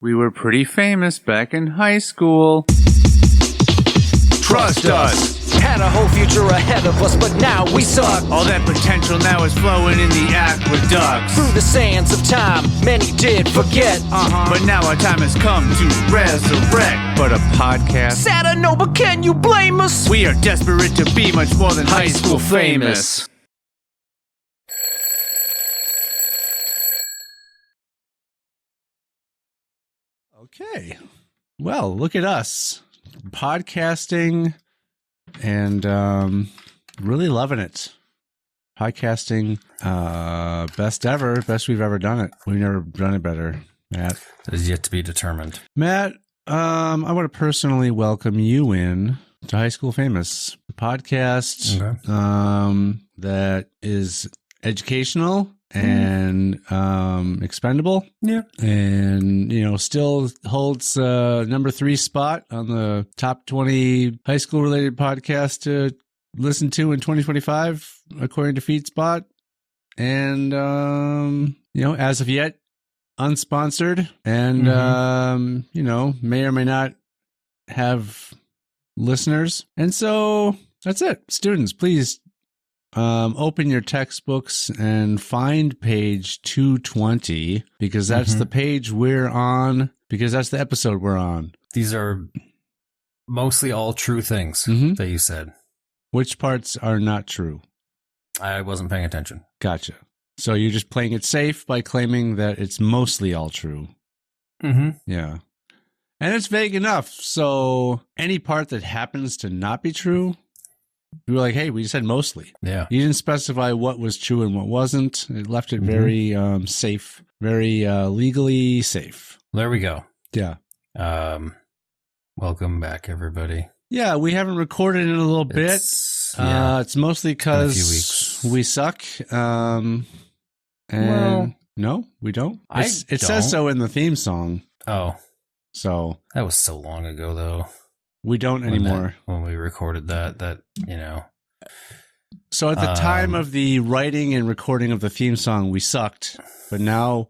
We were pretty famous back in high school. Trust us! Had a whole future ahead of us, but now we suck. All that potential now is flowing in the aqueducts. Through the sands of time, many did forget. But now our time has come to resurrect. But a podcast? Sad I know, but can you blame us? We are desperate to be much more than high school famous. Okay. Well, look at us. Podcasting and really loving it. Podcasting, best ever, best we've ever done it. We've never done it better, Matt. That is yet to be determined. Matt, I want to personally welcome you in to High School Famous, a podcast that is educational and expendable. Yeah. And, you know, still holds number 3 spot on the top 20 high school related podcast to listen to in 2025, according to FeedSpot. And, you know, as of yet, unsponsored and, you know, may or may not have listeners. And so that's it. Students, please open your textbooks and find page 220 because that's the page we're on, because that's the episode we're on. These are mostly all true things that you said. Which parts are not true? I wasn't paying attention. Gotcha. So you're just playing it safe by claiming that it's mostly all true. Yeah. And it's vague enough. So any part that happens to not be true, we were like, hey, we said mostly. Yeah. You didn't specify what was true and what wasn't. It left it very safe, very legally safe. There we go. Yeah. Welcome back, everybody. Yeah, we haven't recorded in a little bit. It's mostly because we suck. And no, we don't. It says so in the theme song. Oh. So that was so long ago, though. We don't anymore. When we recorded that, you know. So at the time of the writing and recording of the theme song, we sucked. But now...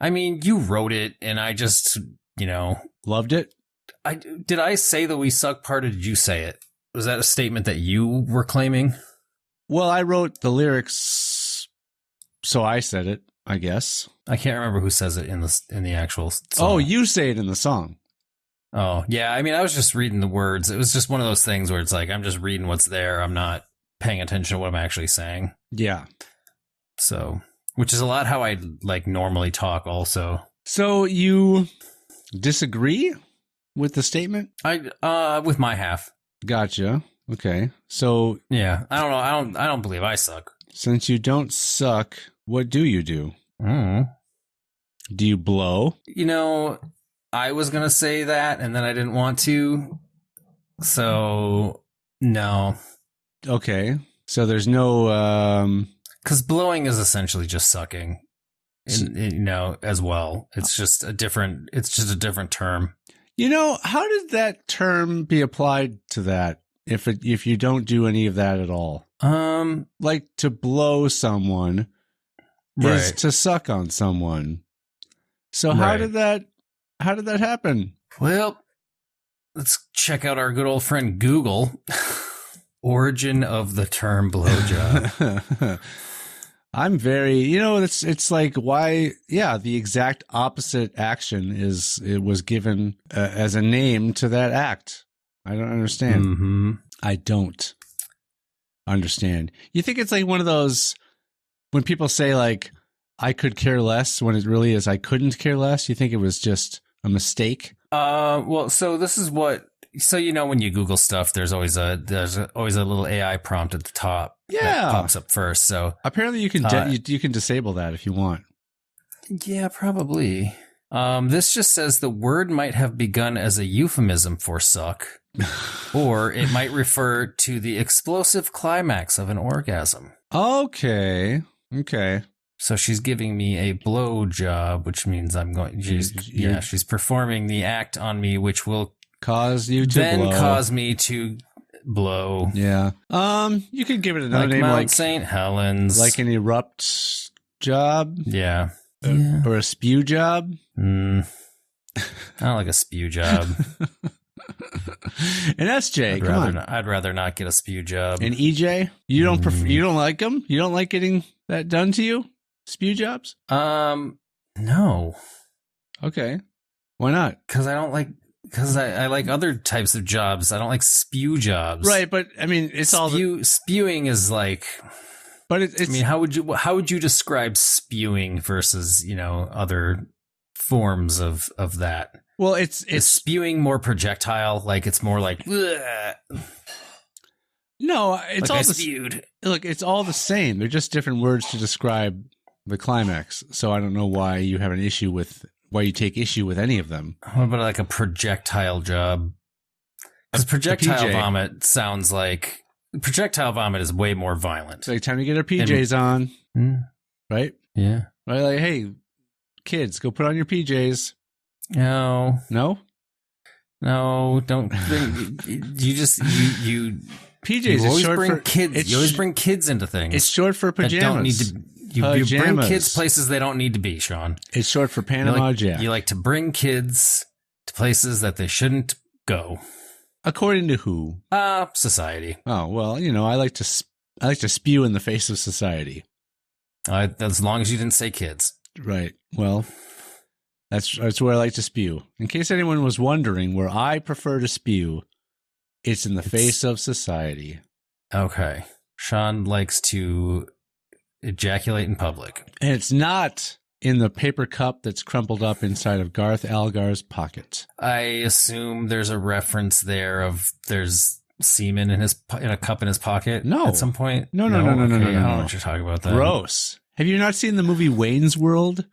I mean, you wrote it, and I just, you know... Loved it? Did I say the we suck part, or did you say it? Was that a statement that you were claiming? Well, I wrote the lyrics, so I said it, I guess. I can't remember who says it in the actual song. Oh, you say it in the song. Oh, yeah. I mean, I was just reading the words. It was just one of those things where it's like, I'm just reading what's there. I'm not paying attention to what I'm actually saying. Yeah. So, which is a lot how I like normally talk also. So you disagree with the statement? With my half. Gotcha. Okay. So yeah, I don't know. I don't believe I suck. Since you don't suck, what do you do? Do you blow? You know, I was going to say that, and then I didn't want to. So, no. Okay. So there's no... Because blowing is essentially just sucking, you know, as well. It's just a different term. You know, how did that term be applied to that if you don't do any of that at all? Like to blow someone is to suck on someone. So how did that happen? Well, let's check out our good old friend Google. Origin of the term blowjob. I'm very, you know, it's like why, yeah, the exact opposite action it was given as a name to that act. I don't understand. I don't understand. You think it's like one of those when people say like I could care less when it really is I couldn't care less? You think it was just a mistake? Well, so this is what. So, you know, when you Google stuff, there's always a little AI prompt at the top. Yeah. That pops up first. So apparently you can you can disable that if you want. Yeah, probably. This just says the word might have begun as a euphemism for suck, or it might refer to the explosive climax of an orgasm. Okay. So she's giving me a blow job, which means she's performing the act on me, which will cause you to then blow. Cause me to blow. Yeah. You could give it another name Mount like St. Helens. Like an erupt job. Yeah. Or a spew job. I don't like a spew job. And SJ, come on. I'd rather not get a spew job. And EJ, you don't you don't like them? You don't like getting that done to you? Spew jobs? No. Okay. Why not? Because I like other types of jobs. I don't like spew jobs. Right, but I mean, it's spewing is like. But it's. I mean, how would you describe spewing versus other forms of that? Well, it's is spewing more projectile. Like it's more like. Bleh. No, it's like all spewed. Look, it's all the same. They're just different words to describe the climax. So I don't know why you have an issue with. Why you take issue with any of them. What about like a projectile job? Because projectile vomit sounds like... Projectile vomit is way more violent. It's like time to get our PJs on. Right? Yeah. Right? Like, hey, kids, go put on your PJs. No. No? No, don't bring... you PJs is always short bring for... kids. You always bring kids into things. It's short for pajamas. Don't need to... You bring kids places they don't need to be, Sean. It's short for Panama Jack. You like to bring kids to places that they shouldn't go. According to who? Society. Oh, well, I like to spew in the face of society. As long as you didn't say kids. Right. Well, that's where I like to spew. In case anyone was wondering where I prefer to spew, it's in the face of society. Okay. Sean likes to ejaculate in public. And it's not in the paper cup that's crumpled up inside of Garth Algar's pocket. I assume there's a reference there of there's semen in a cup in his pocket. No. At some point. No. I don't know what you're talking about. That gross. Have you not seen the movie Wayne's World?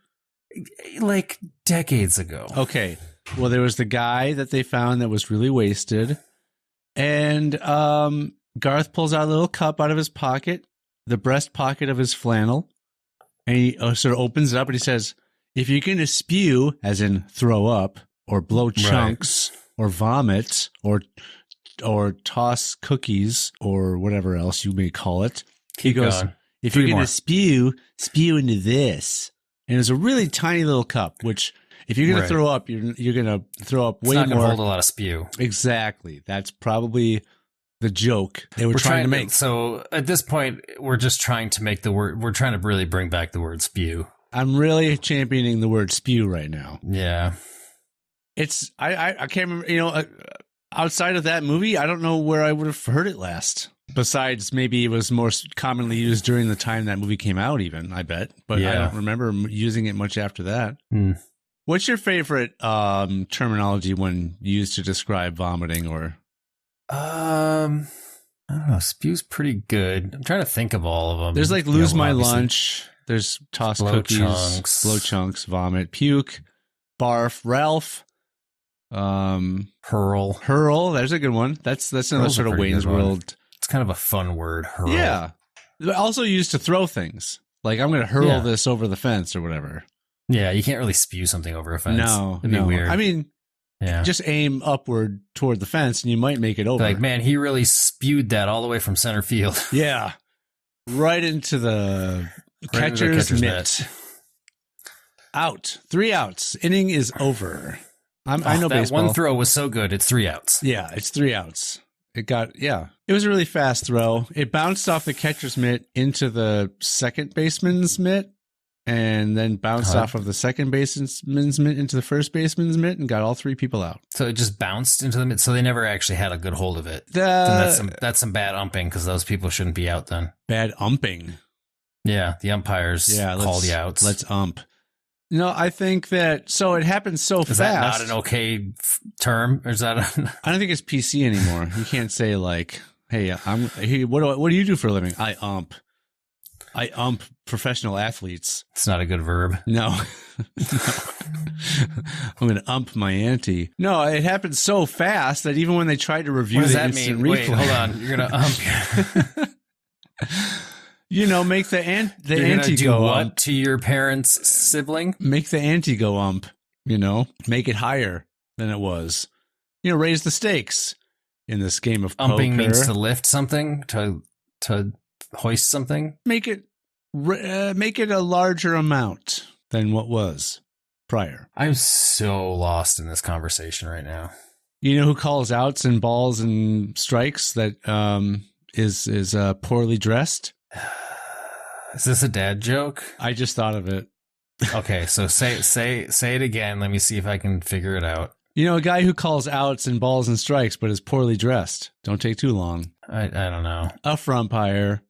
Like decades ago. Okay. Well, there was the guy that they found that was really wasted, and Garth pulls out a little cup out of his pocket, the breast pocket of his flannel, and he sort of opens it up and he says, if you're going to spew, as in throw up, or blow chunks, or vomit, or toss cookies, or whatever else you may call it, he goes, if you're going to spew into this. And it's a really tiny little cup, which if you're going to throw up, you're going to throw up way more. It's not going to hold a lot of spew. Exactly. That's probably the joke they were trying to make. So at this point, we're just trying to make the word, we're trying to really bring back the word spew. I'm really championing the word spew right now. Yeah. It's, I can't remember, outside of that movie, I don't know where I would have heard it last. Besides, maybe it was more commonly used during the time that movie came out, even, I bet. But I don't remember using it much after that. What's your favorite terminology when used to describe vomiting or... I don't know. Spew's pretty good. I'm trying to think of all of them. There's like lose my lunch. There's toss blow cookies, chunks. blow chunks, vomit, puke, barf, Ralph, hurl. There's a good one. That's another sort of Wayne's World. It's kind of a fun word. Hurl. Yeah. Also used to throw things. Like I'm going to hurl this over the fence or whatever. Yeah, you can't really spew something over a fence. No, It'd be weird. I mean, just aim upward toward the fence and you might make it over. Like, man, he really spewed that all the way from center field. Yeah. Right into the catcher's mitt. Out. 3 outs. Inning is over. I know that baseball. One throw was so good. It's 3 outs. Yeah, it's 3 outs. It was a really fast throw. It bounced off the catcher's mitt into the second baseman's mitt and then bounced off of the second baseman's mitt into the first baseman's mitt and got all 3 people out. So it just bounced into the mitt. So they never actually had a good hold of it. Then that's some bad umping because those people shouldn't be out then. Bad umping. Yeah, the umpires call the outs. Let's ump. No, I think that, so it happens so fast. Is that not an okay term? Or is that I don't think it's PC anymore. You can't say like, hey, what do you do for a living? I ump professional athletes. It's not a good verb. No. I'm going to ump my Ante. No, it happens so fast that even when they tried to review the instant replay. Wait, hold on. You're going to ump. Make the ante do go what up to your parents' sibling. Make the ante go ump. Make it higher than it was. Raise the stakes in this game of poker. Umping means to lift something, to hoist something. Make it a larger amount than what was, prior. I'm so lost in this conversation right now. You know who calls outs and balls and strikes that is poorly dressed? Is this a dad joke? I just thought of it. Okay, so say it again. Let me see if I can figure it out. You know, a guy who calls outs and balls and strikes but is poorly dressed. Don't take too long. I don't know. A frumpire.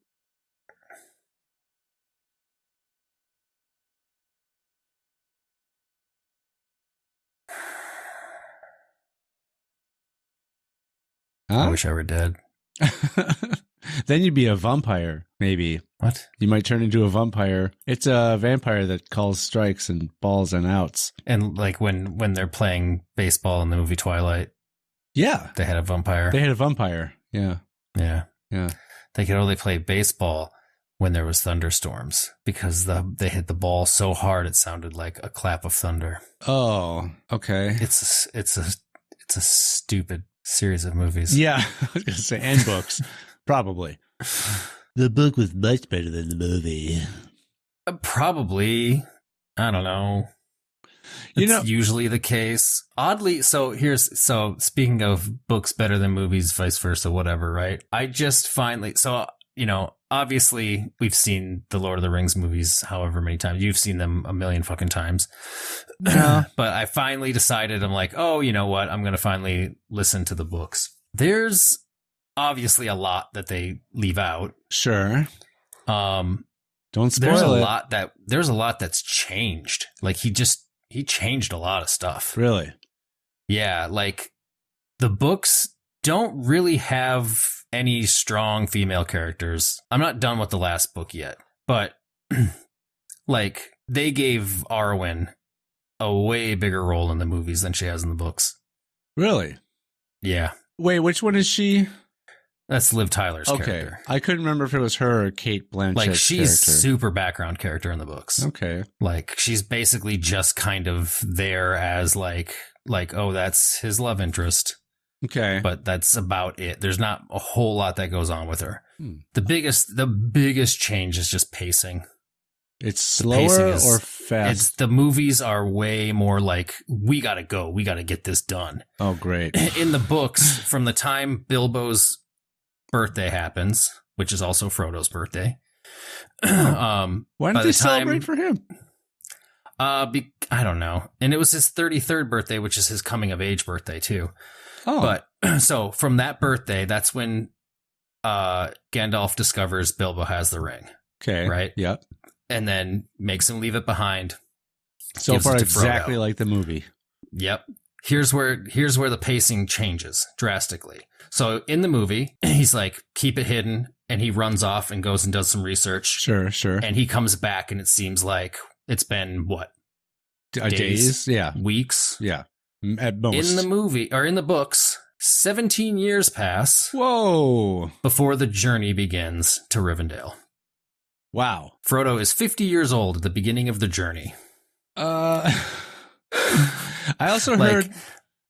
Huh? I wish I were dead. Then you'd be a vampire, maybe. What? You might turn into a vampire. It's a vampire that calls strikes and balls and outs. And like when they're playing baseball in the movie Twilight, Yeah. they had a vampire. They had a vampire. Yeah. Yeah. Yeah. They could only play baseball when there was thunderstorms because they hit the ball so hard it sounded like a clap of thunder. Oh, okay. It's a stupid series of movies. Yeah. I was going to say, and books. Probably. The book was much better than the movie. Probably. I don't know. It's usually the case. Oddly, so speaking of books better than movies, vice versa, whatever, right? I just finally, obviously we've seen the Lord of the Rings movies however many times. You've seen them a million fucking times. Yeah. But I finally decided, I'm like, oh, you know what? I'm going to finally listen to the books. There's obviously a lot that they leave out. Sure. Don't spoil There's a lot that's changed. Like he changed a lot of stuff. Really? Yeah, like the books don't really have any strong female characters. I'm not done with the last book yet, but like they gave Arwen a way bigger role in the movies than she has in the books. Really? Yeah. Wait, which one is she? That's Liv Tyler's character. I couldn't remember if it was her or Kate Blanchett's like she's character. super background character in the books. Okay. Like she's basically just kind of there as like, oh, that's his love interest. Okay. But that's about it. There's not a whole lot that goes on with her. The biggest change is just pacing. It's slower or fast? The movies are way more like, we gotta go. We gotta get this done. Oh, great. In the books, from the time Bilbo's birthday happens, which is also Frodo's birthday. Why didn't they celebrate for him? I don't know. And it was his 33rd birthday, which is his coming of age birthday too. Oh. But so from that birthday, that's when Gandalf discovers Bilbo has the ring. Okay. Right? Yep. And then makes him leave it behind. So far, exactly like the movie. Yep. Here's where the pacing changes drastically. So in the movie, he's like, keep it hidden. And he runs off and goes and does some research. Sure. And he comes back and it seems like it's been what? Days? Yeah. Weeks? Yeah. At most. In the movie, or in the books, 17 years pass. Whoa. Before the journey begins to Rivendell. Wow. Frodo is 50 years old at the beginning of the journey. I also heard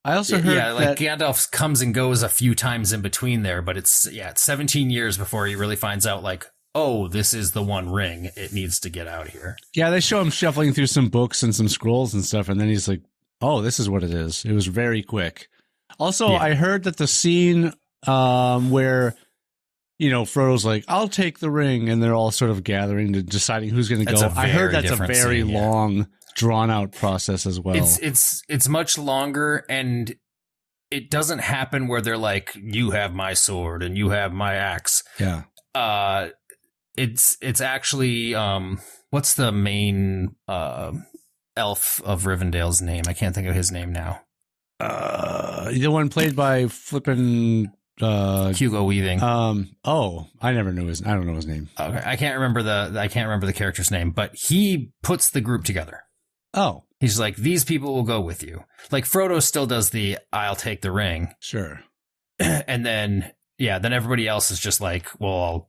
that Gandalf comes and goes a few times in between there, but it's 17 years before he really finds out, like, oh, this is the one ring. It needs to get out here. Yeah, they show him shuffling through some books and some scrolls and stuff, and then he's like, oh, this is what it is. It was very quick. Also, I heard that the scene where, Frodo's like, I'll take the ring, and they're all sort of gathering to deciding who's going to go. I heard that's a very long, drawn-out process as well. It's much longer, and it doesn't happen where they're like, you have my sword and you have my axe. Yeah. It's actually what's the main elf of Rivendell's name? I can't think of his name now. The one played by flippin' Hugo Weaving. I never knew I don't know his name. Okay, I can't remember the character's name, but he puts the group together. Oh. He's like, these people will go with you. Like Frodo still does the I'll take the ring. Sure. And then then everybody else is just like, well,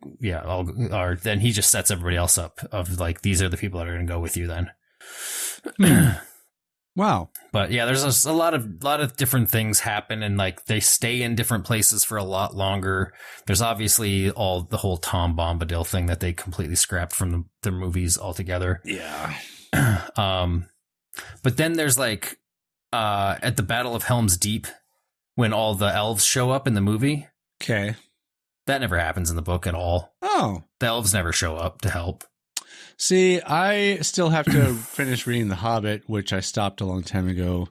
or then he just sets everybody else up of like, these are the people that are going to go with you then. Wow. But yeah, there's a lot of different things happen, and like they stay in different places for a lot longer. There's obviously the whole Tom Bombadil thing that they completely scrapped from the movies altogether. Yeah. But then there's like at the Battle of Helm's Deep, when all the elves show up in the movie. Okay. That never happens in the book at all. Oh. The elves never show up to help. See, I still have to finish reading The Hobbit, which I stopped a long time ago.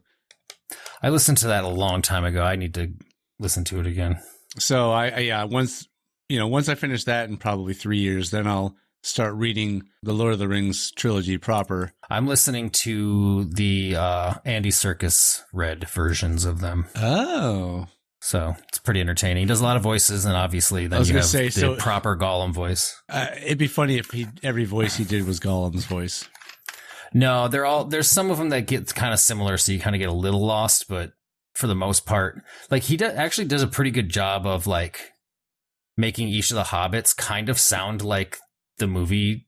I listened to that a long time ago. I need to listen to it again. So once I finish that in probably 3 years, then I'll start reading the Lord of the Rings trilogy proper. I'm listening to the Andy Serkis read versions of them. Oh. So it's pretty entertaining. He does a lot of voices, and obviously then you have the proper Gollum voice. It'd be funny if every voice he did was Gollum's voice. No, there's some of them that get kind of similar, so you kind of get a little lost, but for the most part, like he actually does a pretty good job of like making each of the hobbits kind of sound like the movie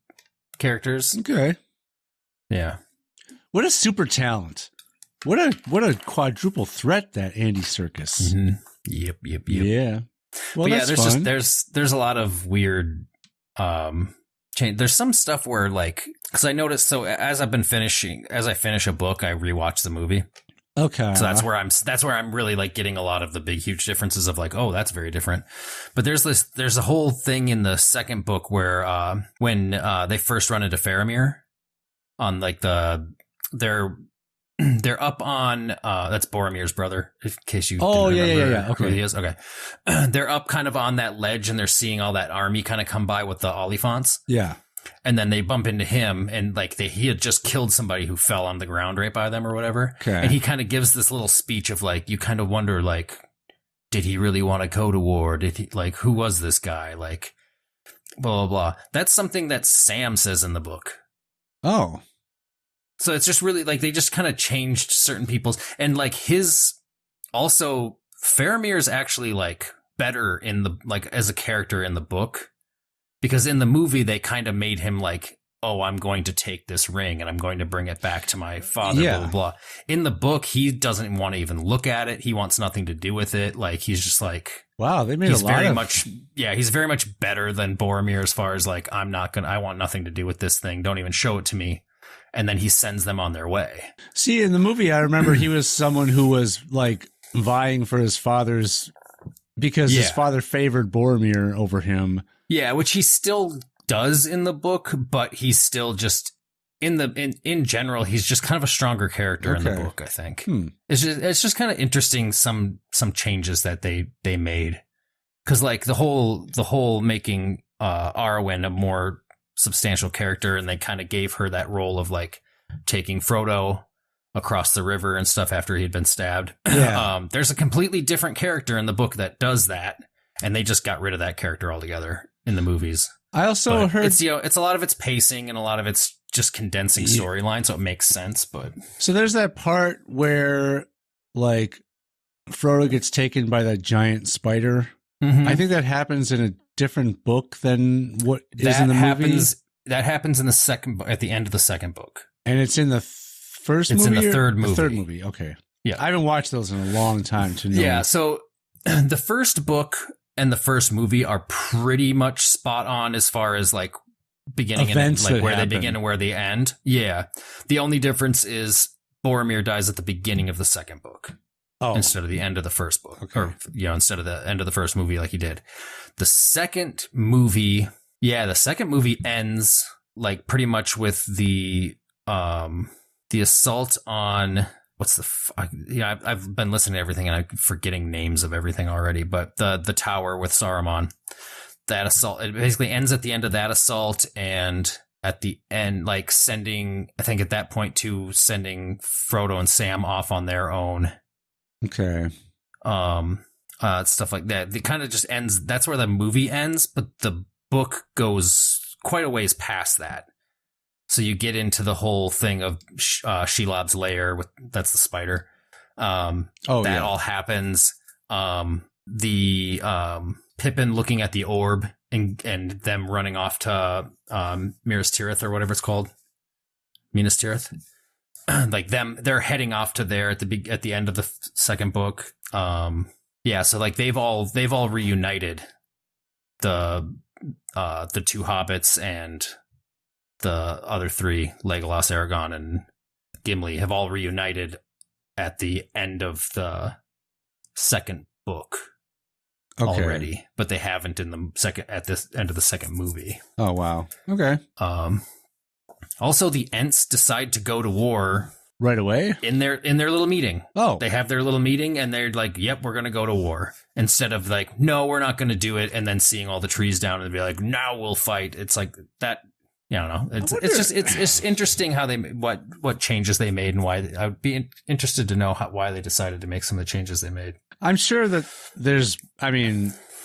characters. Okay. Yeah. What a super talent. What a quadruple threat that Andy Serkis. Mm-hmm. Yep. Yeah. Well, but that's fun. there's a lot of weird change. There's some stuff where like, because I noticed, so as I finish a book, I rewatch the movie. Okay. So that's where I'm really like getting a lot of the big huge differences of like, oh, that's very different. But there's a whole thing in the second book where when they first run into Faramir on like they're up on that's Boromir's brother, in case you didn't remember okay. who he is. Okay. They're up kind of on that ledge and they're seeing all that army kind of come by with the Oliphants. Yeah. And then they bump into him and like he had just killed somebody who fell on the ground right by them or whatever. Okay. And he kind of gives this little speech of like, you kind of wonder like, did he really want to go to war? Did he like, who was this guy? Like blah, blah, blah. That's something that Sam says in the book. Oh. So it's just really like they just kind of changed certain people's, and like Faramir's actually like better in the, like as a character in the book, because in the movie they kind of made him like, oh, I'm going to take this ring and I'm going to bring it back to my father, blah, blah, blah. In the book, he doesn't want to even look at it. He wants nothing to do with it. Like he's just like, wow, they made he's very much better than Boromir as far as like, I want nothing to do with this thing. Don't even show it to me. And then he sends them on their way. See, in the movie, I remember he was someone who was like vying for his father's, because his father favored Boromir over him. Yeah, which he still does in the book, but he's still just in general, he's just kind of a stronger character in the book, I think. It's just kind of interesting some changes that they made. Cause like the whole making Arwen a more substantial character, and they kind of gave her that role of like taking Frodo across the river and stuff after he'd been stabbed. Yeah. There's a completely different character in the book that does that, and they just got rid of that character altogether in the movies. I also heard it's it's a lot of it's pacing and a lot of it's just condensing storyline, so it makes sense. But so there's that part where like Frodo gets taken by that giant spider. Mm-hmm. I think that happens in a different book than what is in the movie. That happens in the second, at the end of the second book, and it's in the first. It's movie in the third movie. The third movie. Okay. Yeah, I haven't watched those in a long time to know. Yeah, so the first book and the first movie are pretty much spot on as far as like beginning events and like where happen. They begin and where they end. Yeah, the only difference is Boromir dies at the beginning of the second book. Oh. Instead of the end of the first book, or instead of the end of the first movie, like he did. The second movie ends like pretty much with the assault on I've been listening to everything and I'm forgetting names of everything already, but the tower with Saruman, that assault, it basically ends at the end of that assault, and at the end, like sending Frodo and Sam off on their own. Okay. Stuff like that. It kind of just ends. That's where the movie ends, but the book goes quite a ways past that. So you get into the whole thing of Shelob's lair that's the spider. All happens. Pippin looking at the orb and them running off to Minas Tirith or whatever it's called. Minas Tirith. Like they're heading off to there at the end of the second book. So like they've all reunited the two hobbits and the other three, Legolas, Aragorn, and Gimli have all reunited at the end of the second book already, but they haven't at the end of the second movie. Oh, wow. Okay. Also, the Ents decide to go to war right away in their little meeting. Oh, they have their little meeting and they're like, "Yep, we're going to go to war." Instead of like, "No, we're not going to do it," and then seeing all the trees down and be like, "Now we'll fight." It's like that. I don't know. It's interesting how they what changes they made and why. I would be interested to know why they decided to make some of the changes they made. I'm sure that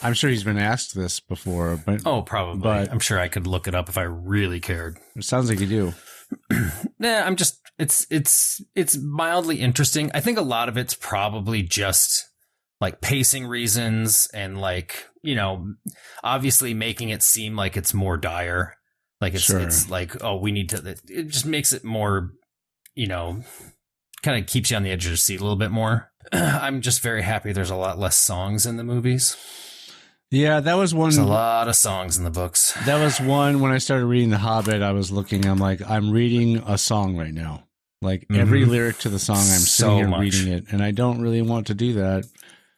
I'm sure he's been asked this before, but probably. But I'm sure I could look it up if I really cared. It sounds like you do. Nah, I'm just it's mildly interesting. I think a lot of it's probably just like pacing reasons and like, obviously making it seem like it's more dire. Like it's like, oh, we need to. It just makes it more, kind of keeps you on the edge of your seat a little bit more. I'm just very happy there's a lot less songs in the movies. Yeah, that was one. There's a lot of songs in the books. That was one when I started reading The Hobbit. I was looking. I'm like, I'm reading a song right now. Like every lyric to the song, I'm sitting here reading it, and I don't really want to do that.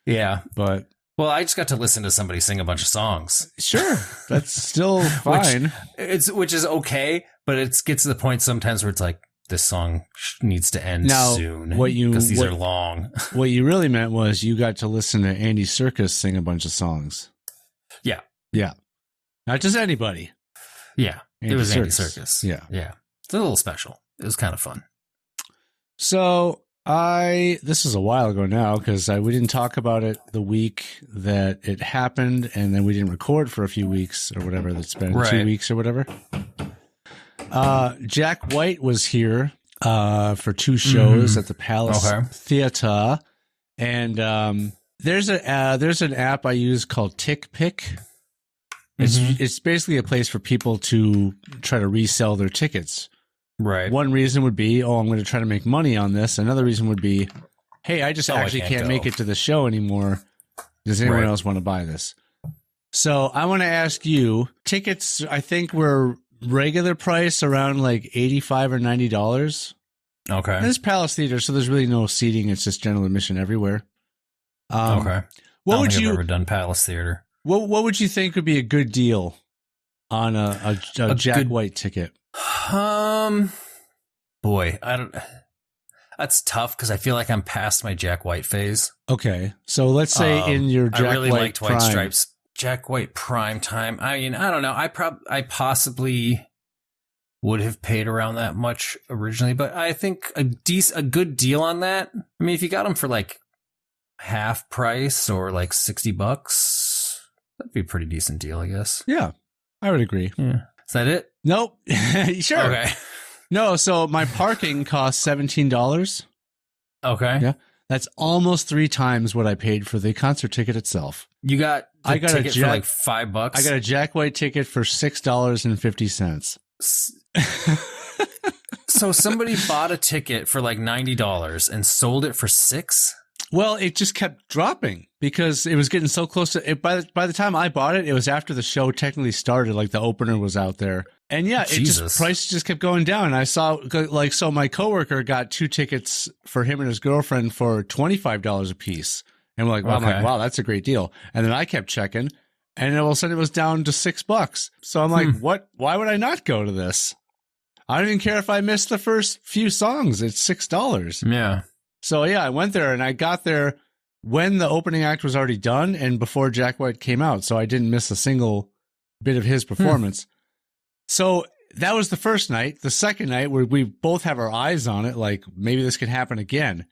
Yeah, but. Well, I just got to listen to somebody sing a bunch of songs. Sure, that's still fine. Which is okay, but it gets to the point sometimes where it's like, this song needs to end soon because these are long. What you really meant was you got to listen to Andy Serkis sing a bunch of songs. Yeah, not just anybody. Yeah, it was Andy Serkis. Yeah, it's a little special. It was kind of fun. So. This is a while ago now because we didn't talk about it the week that it happened, and then we didn't record for a few weeks or whatever. That's been 2 weeks or whatever. Jack White was here for 2 shows at the Palace Theatre, and there's an app I use called TickPick. It's basically a place for people to try to resell their tickets. Right. One reason would be, I'm going to try to make money on this. Another reason would be, hey, I just actually can't make it to the show anymore. Does anyone else want to buy this? So I want to ask you, tickets, I think were regular price around like $85 or $90. Okay. And it's Palace Theater, so there's really no seating. It's just general admission everywhere. Okay. What would I've you ever done Palace Theater? What would you think would be a good deal on a Jack White ticket? Boy, I don't. That's tough because I feel like I'm past my Jack White phase. Okay, so let's say in your Jack I really White liked prime. White Stripes. Jack White prime time. I mean, I don't know. I possibly would have paid around that much originally, but I think a good deal on that. I mean, if you got them for like half price or like $60, that'd be a pretty decent deal, I guess. Yeah, I would agree. Yeah. Is that it? Nope. Sure. Okay. No, so my parking costs $17. Okay. Yeah. That's almost 3 times what I paid for the concert ticket itself. I got a ticket for like $5. I got a Jack White ticket for $6.50. So somebody bought a ticket for like $90 and sold it for $6? Well, it just kept dropping because it was getting so close to it. By the time I bought it, it was after the show technically started, like the opener was out there. And yeah, price just kept going down. And I saw so my coworker got 2 tickets for him and his girlfriend for $25 a piece. And we're like, wow, I'm like, wow, that's a great deal. And then I kept checking and all of a sudden it was down to $6. So I'm like, what? Why would I not go to this? I don't even care if I missed the first few songs. It's $6. Yeah. So yeah, I went there and I got there when the opening act was already done and before Jack White came out. So I didn't miss a single bit of his performance. So that was the first night. The second night where we both have our eyes on it, like maybe this could happen again.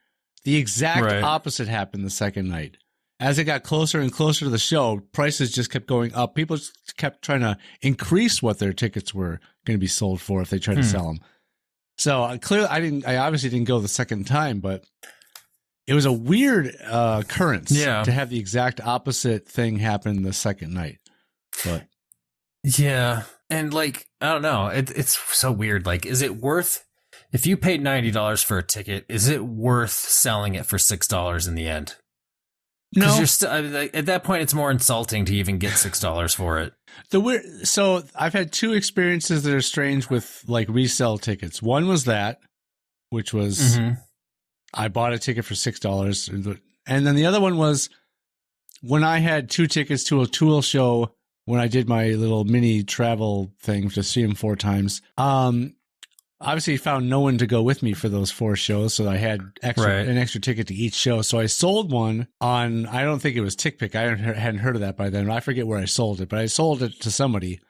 The exact opposite happened the second night. As it got closer and closer to the show, prices just kept going up. People just kept trying to increase what their tickets were going to be sold for if they tried to sell them. So clearly, I obviously didn't go the second time, but it was a weird occurrence to have the exact opposite thing happen the second night. But yeah, and like I don't know, it's so weird. Like, is it worth if you paid $90 for a ticket? Is it worth selling it for $6 in the end? No, you're at that point, it's more insulting to even get $6 for it. So I've had 2 experiences that are strange with like resale tickets. One was that, which was Mm-hmm. I bought a ticket for $6. And then the other one was when I had 2 tickets to a Tool show when I did my little mini travel thing to see him 4 times. Obviously found no one to go with me for those 4 shows, so I had an extra ticket to each show. So I sold one on, I don't think it was TickPick. I hadn't heard of that by then. I forget where I sold it, but I sold it to somebody,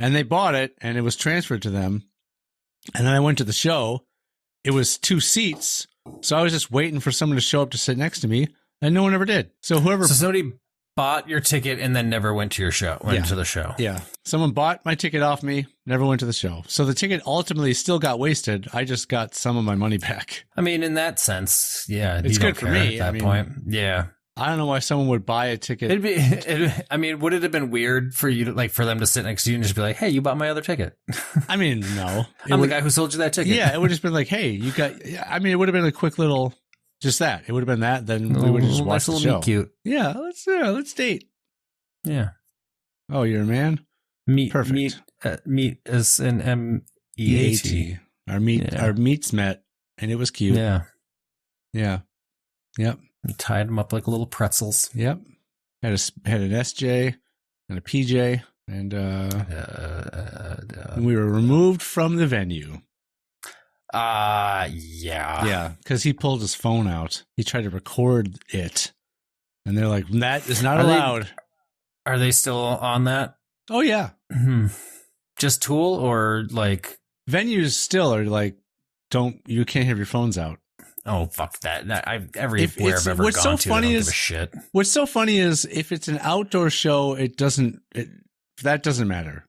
and they bought it, and it was transferred to them. And then I went to the show. It was 2 seats, so I was just waiting for someone to show up to sit next to me, and no one ever did. So somebody bought your ticket and then never went to the show. Yeah. Someone bought my ticket off me, never went to the show. So the ticket ultimately still got wasted. I just got some of my money back. I mean, in that sense, yeah. It's good for me at that point. Yeah. I don't know why someone would buy a ticket. Would it have been weird for you to for them to sit next to you and just be like, "Hey, you bought my other ticket"? I mean, no. I'm the guy who sold you that ticket. Yeah, it would have just been like, "Hey, you got." I mean, it would have been a quick little, just that. It would have been that. Then we would have just watched the show. Cute. Yeah, let's date. Yeah. Oh, you're a man. Perfect. Meet is an MEAT. Our meets met, and it was cute. Yeah. Yeah. Yep. You tied them up like little pretzels. Yep. Had an SJ and a PJ, and we were removed from the venue. Yeah. Yeah, because he pulled his phone out. He tried to record it, and they're like, "That is not allowed." Are they still on that? Oh yeah. Just Tool or like venues still are like, you can't have your phones out. Oh fuck that! Everywhere I've ever gone to, I don't give a shit. What's so funny is if it's an outdoor show, that doesn't matter.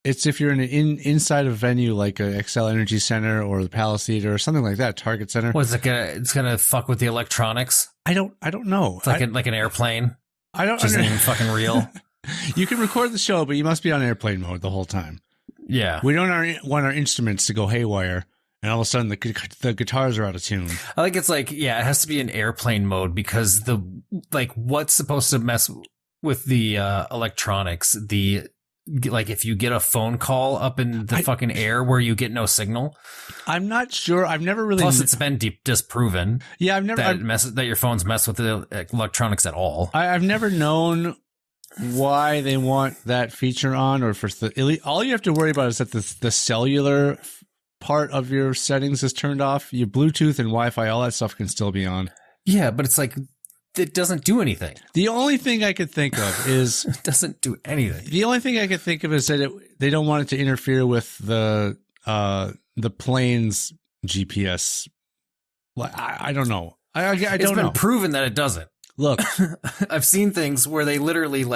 It's if you're inside a venue like a XL Energy Center or the Palace Theater or something like that, Target Center. What's it gonna? It's gonna fuck with the electronics. I don't know. It's like an airplane. I don't. Just ain't fucking real. You can record the show, but you must be on airplane mode the whole time. Yeah, we don't want our instruments to go haywire. And all of a sudden, the guitars are out of tune. I think it's it has to be in airplane mode because what's supposed to mess with the electronics? If you get a phone call up in the fucking air where you get no signal. I'm not sure. I've never really. Plus, it's been disproven. Yeah, I've never that your phones mess with the electronics at all. I've never known why they want that feature on, or all you have to worry about is that the cellular part of your settings is turned off. Your Bluetooth and Wi-Fi, all that stuff can still be on. Yeah, but it's it doesn't do anything. The only thing I could think of is it doesn't do anything. The only thing I could think of is that they don't want it to interfere with the plane's GPS. I don't know. I don't know. It's been proven that it doesn't. Look, I've seen things where they literally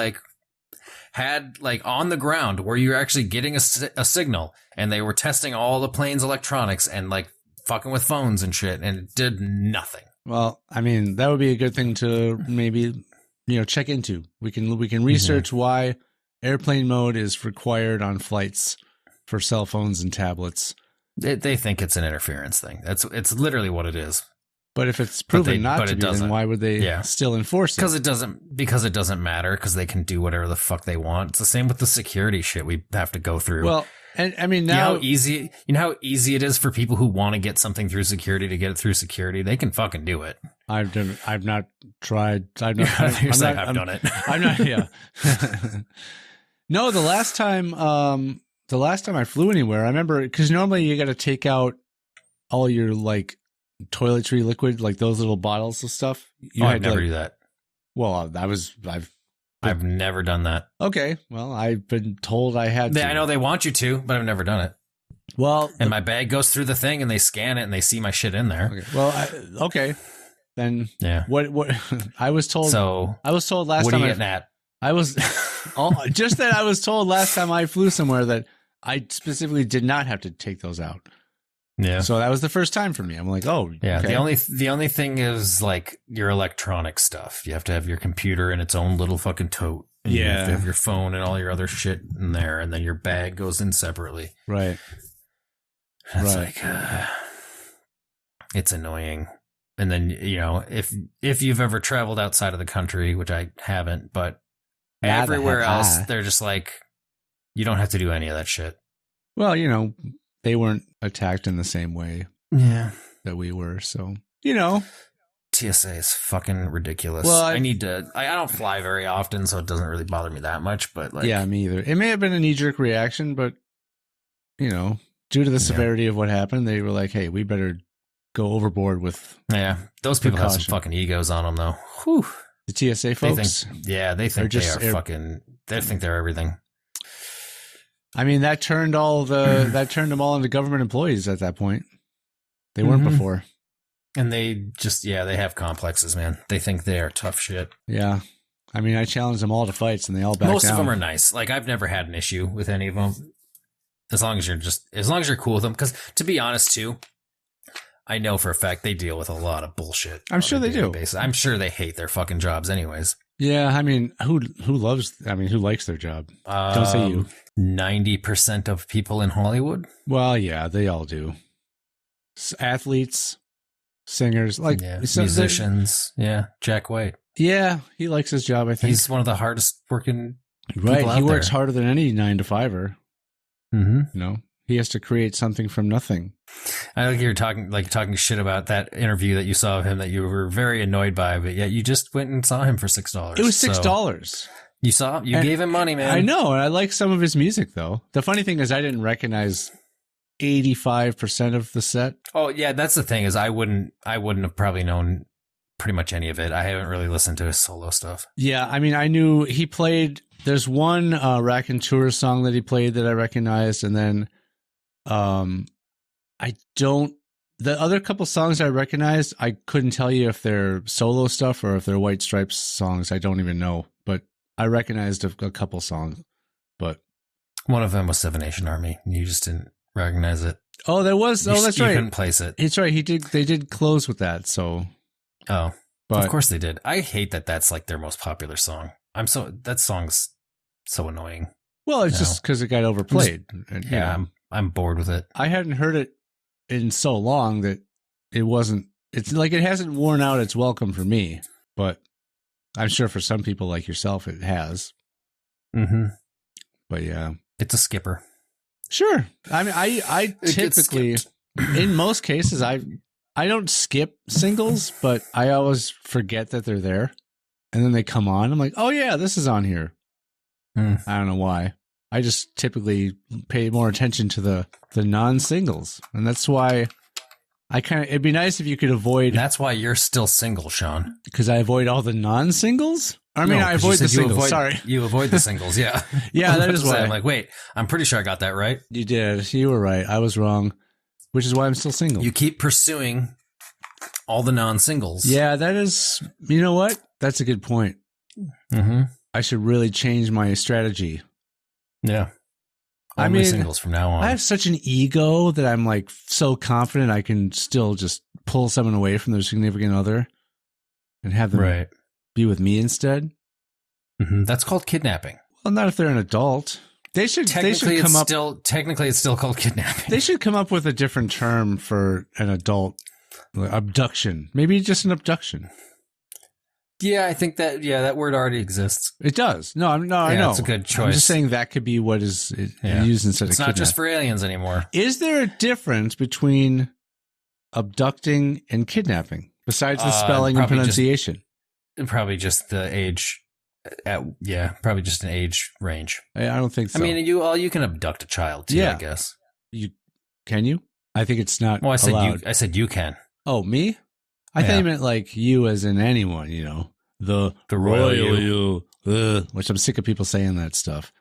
had on the ground where you're actually getting a signal, and they were testing all the plane's electronics and fucking with phones and shit, and it did nothing. Well, I mean, that would be a good thing to maybe check into. We can research why airplane mode is required on flights for cell phones and tablets. They think it's an interference thing. It's literally what it is. But if it's proven not to be, then why would they still enforce it? Because it doesn't matter, because they can do whatever the fuck they want. It's the same with the security shit we have to go through. Well, and I mean, now you know how easy it is for people who want to get something through security to get it through security. They can fucking do it. I've not tried. I've done it. I'm not. Yeah. No, the last time I flew anywhere, I remember, because normally you got to take out all your toiletry liquid, those little bottles of stuff. I'd never do that. Well, I've never done that. Okay, well, I've been told I had to. I know they want you to, but I've never done it. Well, and my bag goes through the thing, and they scan it, and they see my shit in there. Okay. Well, okay, then yeah. What I was told. So I was told last what time. What are you getting at? I was just that I was told last time I flew somewhere that I specifically did not have to take those out. Yeah. So that was the first time for me. I'm like, oh, yeah. Okay. The only thing is your electronic stuff. You have to have your computer in its own little fucking tote. And you have to have your phone and all your other shit in there, and then your bag goes in separately. Right. It's it's annoying. And then if you've ever traveled outside of the country, which I haven't, but everywhere else, they're just you don't have to do any of that shit. Well, they weren't attacked in the same way Yeah. that we were. So, TSA is fucking ridiculous. Well, I need to. I don't fly very often, so it doesn't really bother me that much. But yeah, me either. It may have been a knee-jerk reaction, but due to the severity of what happened, they were like, "Hey, we better go overboard with." Yeah, those people have some precaution. fucking egos on them, though. Whew. The TSA folks. They think they are fucking. They think they're everything. I mean, that turned them all into government employees at that point. They weren't before. And they just, they have complexes, man. They think they are tough shit. Yeah. I mean, I challenged them all to fights and they all backed Most down. of them are nice. Like, I've never had an issue with any of them. As long as you're cool with them. Because, to be honest, too, I know for a fact they deal with a lot of bullshit. I'm sure they do. Basis. I'm sure they hate their fucking jobs anyways. Yeah. I mean, who likes their job? Don't say you. 90% of people in Hollywood? Well, yeah, they all do. Athletes, singers, musicians. Yeah, Jack White. Yeah, he likes his job, I think. He's one of the hardest working right. people out He works there. harder than any 9-to-5er. Mm-hmm. He has to create something from nothing. I think you're talking shit about that interview that you saw of him that you were very annoyed by, but yet you just went and saw him for $6. It was $6. You gave him money, man. I know, and I like some of his music though. The funny thing is I didn't recognize 85% of the set. Oh yeah, that's the thing is I wouldn't have probably known pretty much any of it. I haven't really listened to his solo stuff. Yeah, I mean, I knew he played. There's one Raconteur song that he played that I recognized, and then the other couple songs I recognized, I couldn't tell you if they're solo stuff or if they're White Stripes songs. I don't even know, but I recognized a couple songs. But one of them was Seven Nation Army. You just didn't recognize it. Oh, there was. That's right. You couldn't place it. It's right. They did close with that. So. Oh, but of course they did. I hate that. That's like their most popular song. That song's so annoying. Well, it's just because it got overplayed. I'm bored with it. I hadn't heard it in so long that it wasn't. It's like it hasn't worn out its welcome for me, but I'm sure for some people like yourself it has. Mm-hmm. But yeah, it's a skipper. Sure. I mean, I typically, in most cases, I don't skip singles, but I always forget that they're there, and then they come on. I'm like, oh yeah, this is on here. I don't know why. I just typically pay more attention to the non-singles, and that's why it'd be nice if you could avoid. That's why you're still single, Sean. Because I avoid all the non-singles. I mean, I avoid the singles. Sorry, you avoid the singles. Yeah, yeah, that is why. I'm like, wait, I'm pretty sure I got that right. You did. You were right. I was wrong, which is why I'm still single. You keep pursuing all the non-singles. Yeah, that is. You know what? That's a good point. Mm-hmm. I should really change my strategy. Yeah. Only singles from now on. I have such an ego that I'm like so confident I can still just pull someone away from their significant other and have them be with me instead. Mm-hmm. That's called kidnapping. Well, not if they're an adult. Technically, it's still called kidnapping. They should come up with a different term for an adult. Abduction. Maybe just an abduction. Yeah, I think that word already exists. It does. I know. It's a good choice. I'm just saying that could be what is used instead of It's not just for aliens anymore. Is there a difference between abducting and kidnapping besides the spelling and pronunciation? Probably just the age. Probably just an age range. I don't think so. I mean, you can abduct a child too, I guess. Can you? I think it's not. Well, I said allowed. I said you can. Oh, me? I thought you meant like you as in anyone, the royal you, which I'm sick of people saying that stuff.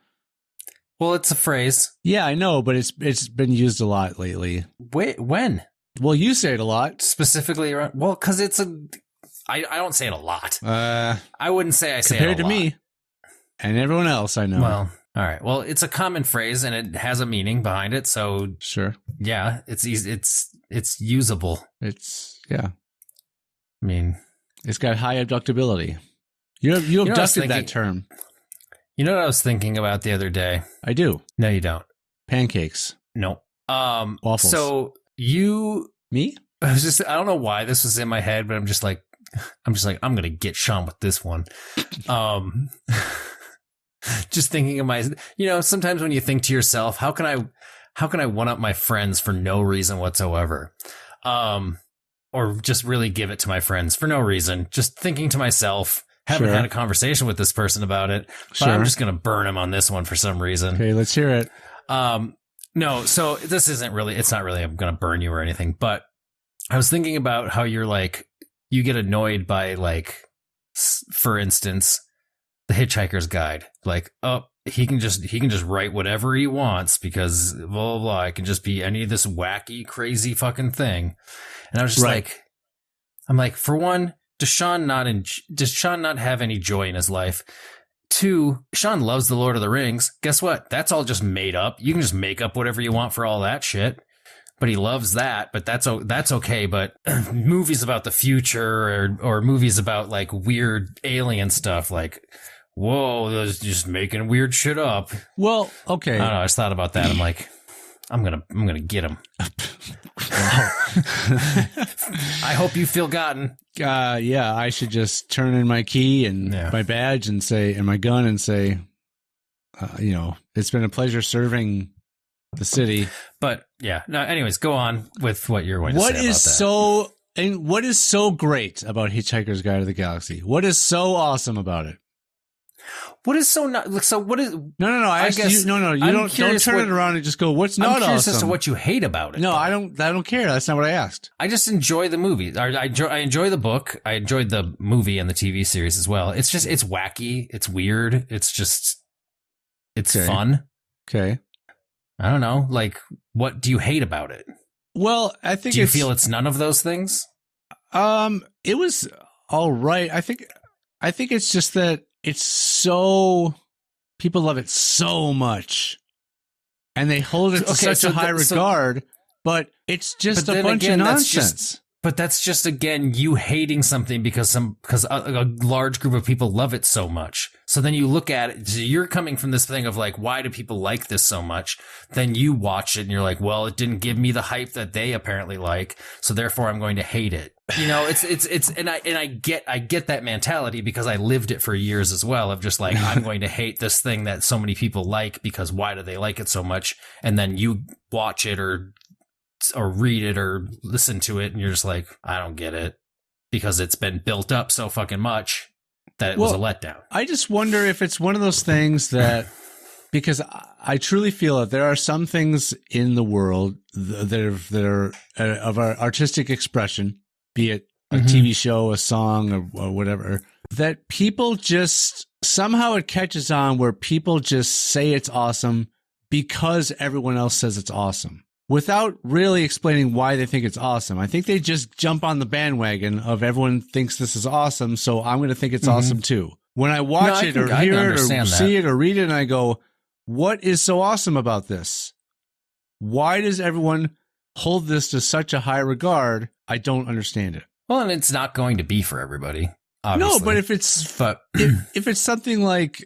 Well, it's a phrase. Yeah, I know, but it's been used a lot lately. Wait, when? Well, you say it a lot. Specifically around, well, because I don't say it a lot. I wouldn't say I say it a lot. Compared to me and everyone else I know. Well, all right. Well, it's a common phrase and it has a meaning behind it. So sure. Yeah, it's easy. It's usable. I mean, it's got high abductability. You abducted that term. You know what I was thinking about the other day? I do. No, you don't. Pancakes. No. Waffles. So me? I don't know why this was in my head, but I'm just like, I'm going to get Sean with this one. Just thinking of sometimes when you think to yourself, how can I one up my friends for no reason whatsoever? or just really give it to my friends for no reason. Just thinking to myself, haven't had a conversation with this person about it, but I'm just going to burn him on this one for some reason. Okay, let's hear it. No, so this isn't really, it's not really, I'm going to burn you or anything, but I was thinking about how you're like, you get annoyed by like, for instance, the Hitchhiker's Guide. Like, oh, he can just write whatever he wants because blah, blah, blah. It can just be any of this wacky, crazy fucking thing. And I was just like, I'm like, for one, does Sean not have any joy in his life? Two, Sean loves the Lord of the Rings. Guess what? That's all just made up. You can just make up whatever you want for all that shit. But he loves that, but that's okay. But movies about the future or movies about like weird alien stuff, like, whoa, they're just making weird shit up. Well, okay. I don't know. I just thought about that. I'm like, I'm gonna get him. I hope you feel gotten. Yeah, I should just turn in my key and my badge and my gun and say, it's been a pleasure serving the city. But yeah, no. Anyways, go on with what you're going to say about that. What is so great about Hitchhiker's Guide to the Galaxy? What is so awesome about it? What is so not? So what is? No. I guess you don't turn it around and just go. What's not awesome? I'm curious as to what you hate about it. No, though. I don't care. That's not what I asked. I just enjoy the movie. I enjoy the book. I enjoyed the movie and the TV series as well. It's just it's wacky. It's weird. It's fun. Okay. I don't know. Like, what do you hate about it? Well, I think. Do you feel it's none of those things? It was all right. I think it's just that. It's so people love it so much, and they hold it to such a high regard. But it's just a bunch of nonsense. But that's just again you hating something because a large group of people love it so much. So then you look at it. So you're coming from this thing of like, why do people like this so much? Then you watch it and you're like, well, it didn't give me the hype that they apparently like, so therefore I'm going to hate it. You know, I get that mentality because I lived it for years as well of just like, I'm going to hate this thing that so many people like because why do they like it so much? And then you watch it or read it or listen to it and you're just like, I don't get it because it's been built up so fucking much that it was a letdown. I just wonder if it's one of those things that, because I truly feel that there are some things in the world that are of our artistic expression, be it a TV show, a song, or whatever, that people just somehow it catches on where people just say it's awesome because everyone else says it's awesome without really explaining why they think it's awesome. I think they just jump on the bandwagon of everyone thinks this is awesome, so I'm going to think it's awesome too. When I watch it or hear it or see it or read it and I go, what is so awesome about this? Why does everyone hold this to such a high regard? I don't understand it. Well, and it's not going to be for everybody, obviously. No, but if it's something like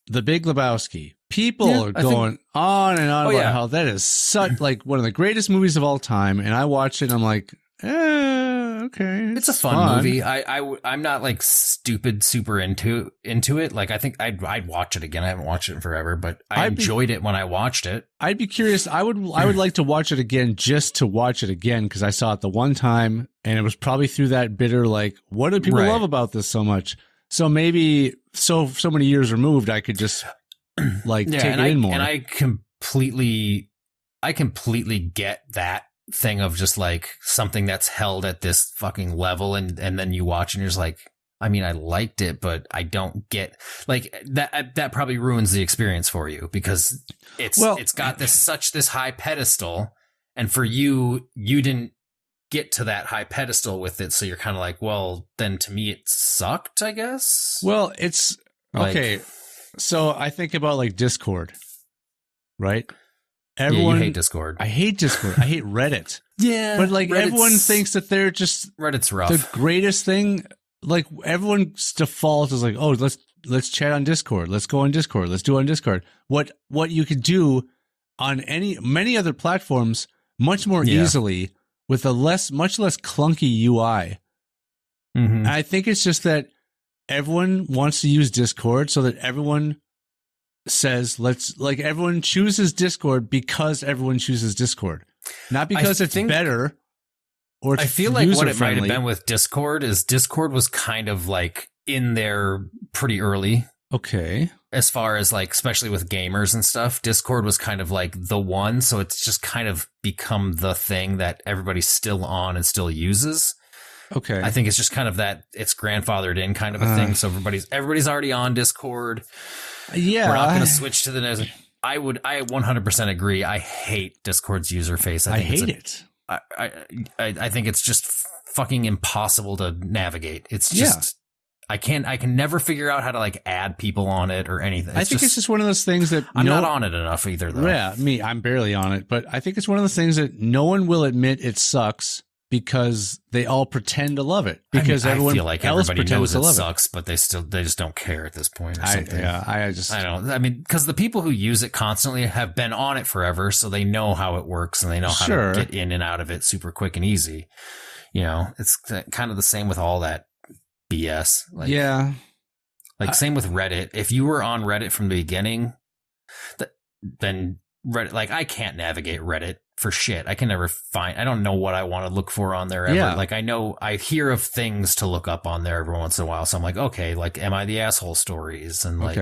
The Big Lebowski, people are going on and on about how that is such like one of the greatest movies of all time, and I watch it and I'm like, okay, it's a fun movie. I'm not like stupid super into it. Like I think I'd watch it again. I haven't watched it in forever, but I enjoyed it when I watched it. I'd be curious. I would like to watch it again just to watch it again because I saw it the one time and it was probably through that bitter like, what do people love about this so much? So maybe so many years removed, I could just like take it in more. And I completely get that thing of just like something that's held at this fucking level and then you watch and you're just like, I mean, I liked it, but I don't get like that probably ruins the experience for you because it's got this high pedestal, and for you didn't get to that high pedestal with it, so you're kind of like, well, then to me it sucked, I guess. Well, it's like, okay. So I think about like Discord, right? Everyone, you hate Discord. I hate Discord. I hate Reddit. Yeah. But like everyone thinks that they're just Reddit's rough. The greatest thing. Like everyone's default is like, oh, let's chat on Discord. Let's go on Discord. Let's do it on Discord. What you could do on many other platforms much more easily with a much less clunky UI. Mm-hmm. I think it's just that everyone wants to use Discord so that everyone says everyone chooses Discord because everyone chooses Discord, not because it's better or it's I feel like what it might have user-friendly. been with Discord is Discord was kind of like in there pretty early. Okay. As far as like, especially with gamers and stuff, Discord was kind of like the one. So it's just kind of become the thing that everybody's still on and still uses. Okay. I think it's just kind of that it's grandfathered in kind of a thing. So everybody's already on Discord. Yeah. We're not going to switch to the next. I 100% agree. I hate Discord's user face. I hate it. I think it's just fucking impossible to navigate. It's just, I can never figure out how to like add people on it or anything. I think it's just one of those things that I'm not on it enough either though. Yeah, I'm barely on it, but I think it's one of those things that no one will admit it sucks because they all pretend to love it. Because I everyone feel like else everybody pretends knows to it love sucks, but they just don't care at this point or something. I mean, because the people who use it constantly have been on it forever, so they know how it works and they know how to get in and out of it super quick and easy. You know, it's kind of the same with all that BS. Like same with Reddit. If you were on Reddit from the beginning, then Reddit, like I can't navigate Reddit for shit. I can never find, I don't know what I want to look for on there ever. Yeah. Like I hear of things to look up on there every once in a while. So I'm like, okay, like am I the asshole stories and like,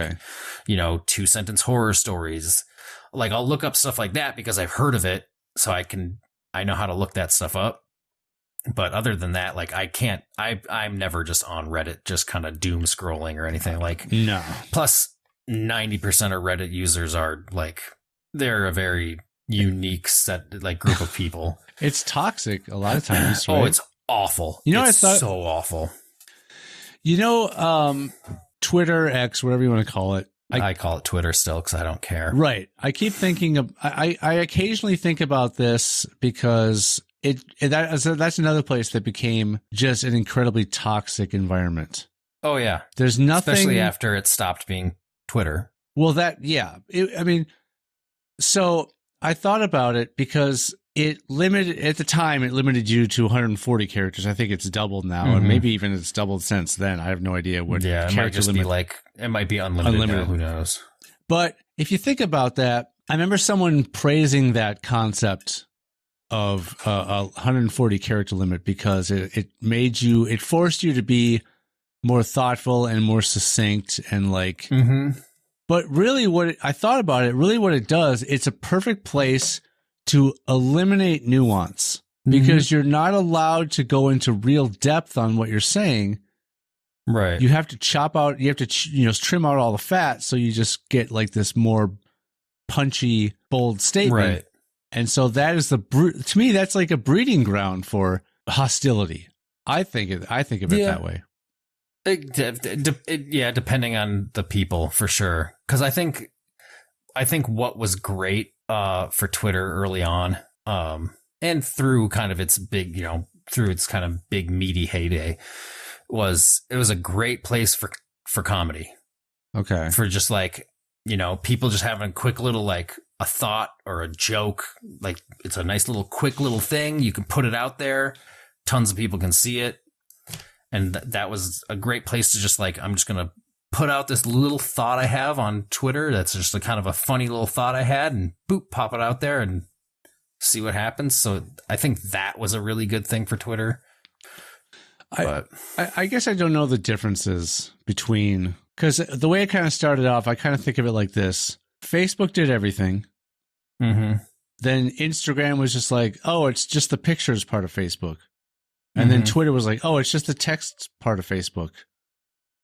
2-sentence horror stories. Like I'll look up stuff like that because I've heard of it. So I know how to look that stuff up. But other than that, like I'm never just on Reddit, just kind of doom scrolling or anything like. No. Plus 90% of Reddit users are like, they're a very unique set, like group of people. It's toxic a lot of times. Right? Oh, it's awful. You know, it's so awful. You know, Twitter, X, whatever you want to call it. I call it Twitter still because I don't care. Right. I keep thinking of, I occasionally think about this because that's another place that became just an incredibly toxic environment. Oh yeah. There's nothing, especially after it stopped being Twitter. Well, so I thought about it because it limited you to 140 characters. I think it's doubled now, and maybe even it's doubled since then. I have no idea what. Yeah, it might just be like it might be unlimited. Now, who knows? But if you think about that, I remember someone praising that concept of a 140 character limit because it forced you to be more thoughtful and more succinct and like. Mm-hmm. But really I thought about it, really what it does, it's a perfect place to eliminate nuance because you're not allowed to go into real depth on what you're saying. Right. You have to trim out all the fat. So you just get like this more punchy, bold statement. Right. And so that is to me, that's like a breeding ground for hostility. I think of it that way. Depending on the people for sure. Because I think what was great for Twitter early on, and through kind of its big, through its kind of big meaty heyday, was a great place for comedy. Okay. For just like, people just having a quick little like a thought or a joke, like it's a nice little quick little thing. You can put it out there. Tons of people can see it. And that was a great place to just like, I'm just going to put out this little thought I have on Twitter. That's just a kind of a funny little thought I had and boop, pop it out there and see what happens. So I think that was a really good thing for Twitter. I guess I don't know the differences between, because the way it kind of started off, I kind of think of it like this. Facebook did everything. Mm-hmm. Then Instagram was just like, oh, it's just the pictures part of Facebook. And then Twitter was like, oh, it's just the text part of Facebook.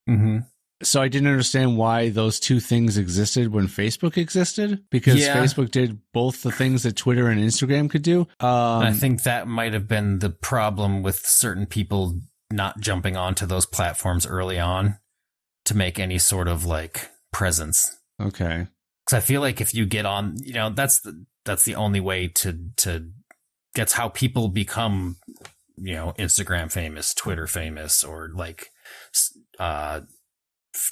Mm-hmm. So I didn't understand why those two things existed when Facebook existed, because Facebook did both the things that Twitter and Instagram could do. I think that might have been the problem with certain people not jumping onto those platforms early on to make any sort of like presence. Okay. Because I feel like if you get on, that's the only way to that's how people become, Instagram famous, Twitter famous, or like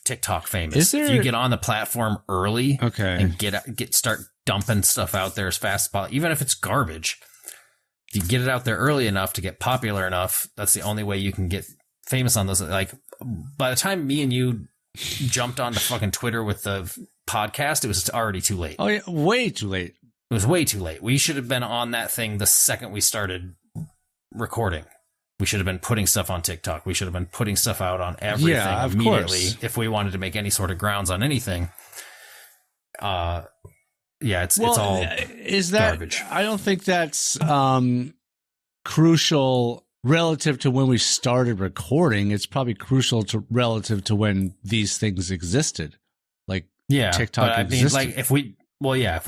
TikTok famous. If you get on the platform early, and start dumping stuff out there as fast as possible, even if it's garbage, if you get it out there early enough to get popular enough, that's the only way you can get famous on those. Like by the time me and you jumped onto fucking Twitter with the podcast, it was already too late. Oh yeah, way too late. It was way too late. We should have been on that thing the second we started recording. We should have been putting stuff on TikTok. We should have been putting stuff out on everything immediately course. if we wanted to make any sort of grounds on anything. It's all garbage. I don't think that's crucial relative to when we started recording. It's probably crucial to relative to when these things existed. Like TikTok existed. Like if we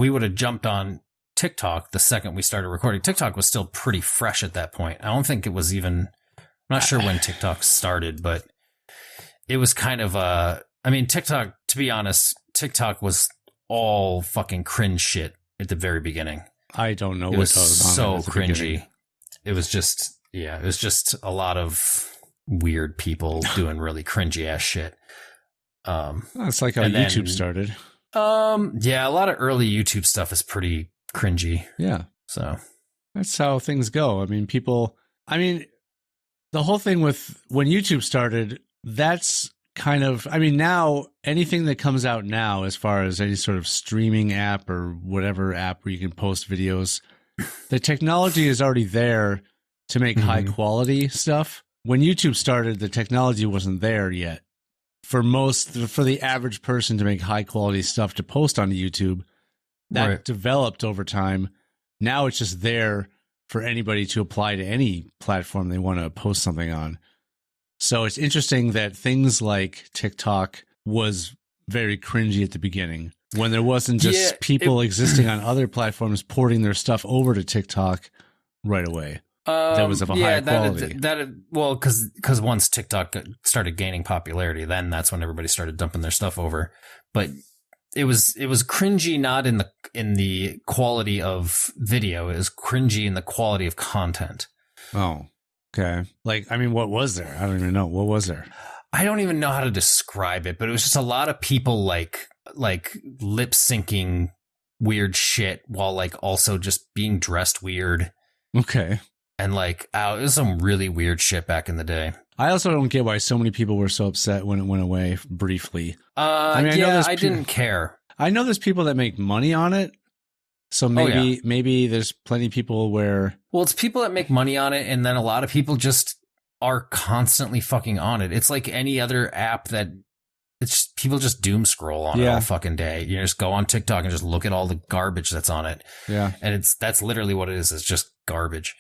would have jumped on TikTok the second we started recording, TikTok was still pretty fresh at that point. I don't think it was even, I'm not sure when TikTok started, but it was kind of TikTok, to be honest, TikTok was all fucking cringe shit at the very beginning. I don't know it what was so cringy. Beginning. It was just a lot of weird people doing really cringy ass shit. That's like how YouTube started. A lot of early YouTube stuff is pretty cringy. Yeah. So that's how things go. The whole thing with when YouTube started, that's kind of, now anything that comes out now, as far as any sort of streaming app or whatever app where you can post videos, the technology is already there to make high quality stuff. When YouTube started, the technology wasn't there yet. For the average person to make high quality stuff to post on YouTube, that developed over time. Now it's just there for anybody to apply to any platform they want to post something on. So it's interesting that things like TikTok was very cringy at the beginning, when there wasn't just people existing on other platforms porting their stuff over to TikTok right away. That was of a high quality. Because once TikTok started gaining popularity, then that's when everybody started dumping their stuff over. But it was cringy not in the quality of video. It was cringy in the quality of content. Oh, okay. What was there? I don't even know. What was there? I don't even know how to describe it, but it was just a lot of people like lip syncing weird shit while also just being dressed weird. Okay. And it was some really weird shit back in the day. I also don't get why so many people were so upset when it went away briefly. I didn't care. I know there's people that make money on it. So maybe there's plenty of people where... Well, it's people that make money on it, and then a lot of people just are constantly fucking on it. It's like any other app that people just doom scroll on it all fucking day. You just go on TikTok and just look at all the garbage that's on it. Yeah. And that's literally what it is. It's just garbage.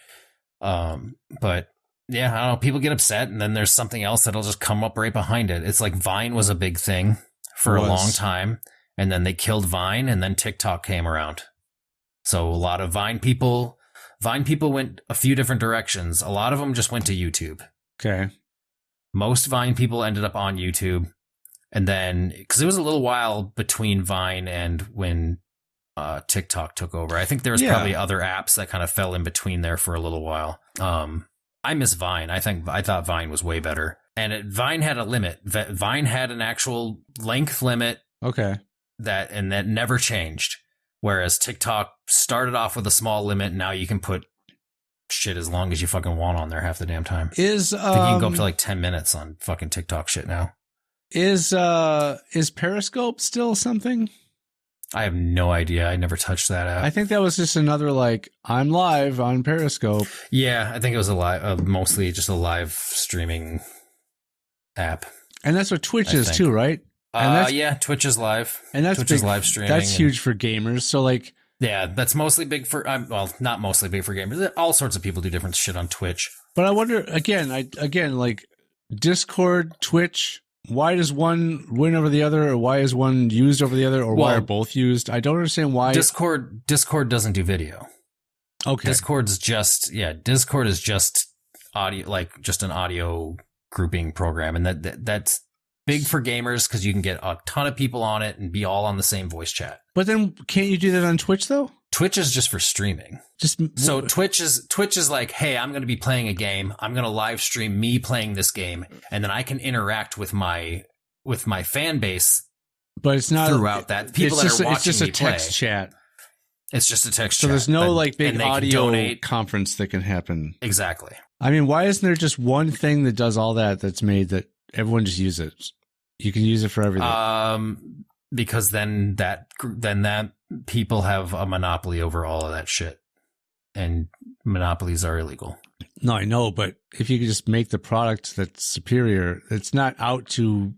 But yeah, I don't know. People get upset, and then there's something else that'll just come up right behind it. It's like Vine was a big thing for a long time, and then they killed Vine, and then TikTok came around. So a lot of Vine people went a few different directions. A lot of them just went to YouTube. Okay. Most Vine people ended up on YouTube. And then, because it was a little while between Vine and when TikTok took over. I think there was probably other apps that kind of fell in between there for a little while. I miss Vine. I thought Vine was way better. And Vine had a limit. Vine had an actual length limit. Okay. That never changed. Whereas TikTok started off with a small limit. Now you can put shit as long as you fucking want on there half the damn time. I think you can go up to 10 minutes on fucking TikTok shit now. Is Periscope still something? I have no idea. I never touched that app. I think that was just another I'm live on Periscope. Yeah, I think it was mostly just a live streaming app. And that's what Twitch is too, right? Twitch is live. And that's Twitch big, is live streaming. That's huge for gamers. So yeah, that's mostly big for not mostly big for gamers. All sorts of people do different shit on Twitch. But I wonder again, Discord, Twitch. Why does one win over the other, or why is one used over the other, or why are both used? I don't understand why. Discord doesn't do video. Okay. Discord is just audio, just an audio grouping program, and that's big for gamers because you can get a ton of people on it and be all on the same voice chat. But then can't you do that on Twitch though? Twitch is just for streaming. So Twitch is like, hey, I'm going to be playing a game. I'm going to live stream me playing this game, and then I can interact with my fan base. But it's not throughout that. People that are watching me play. It's just a text chat. It's just a text chat. So there's no big audio conference that can happen. Exactly. Why isn't there just one thing that does all that that's made that everyone just uses? You can use it for everything. Because then that people have a monopoly over all of that shit. and monopolies are illegal. No, I know, but if you could just make the product that's superior, it's not out with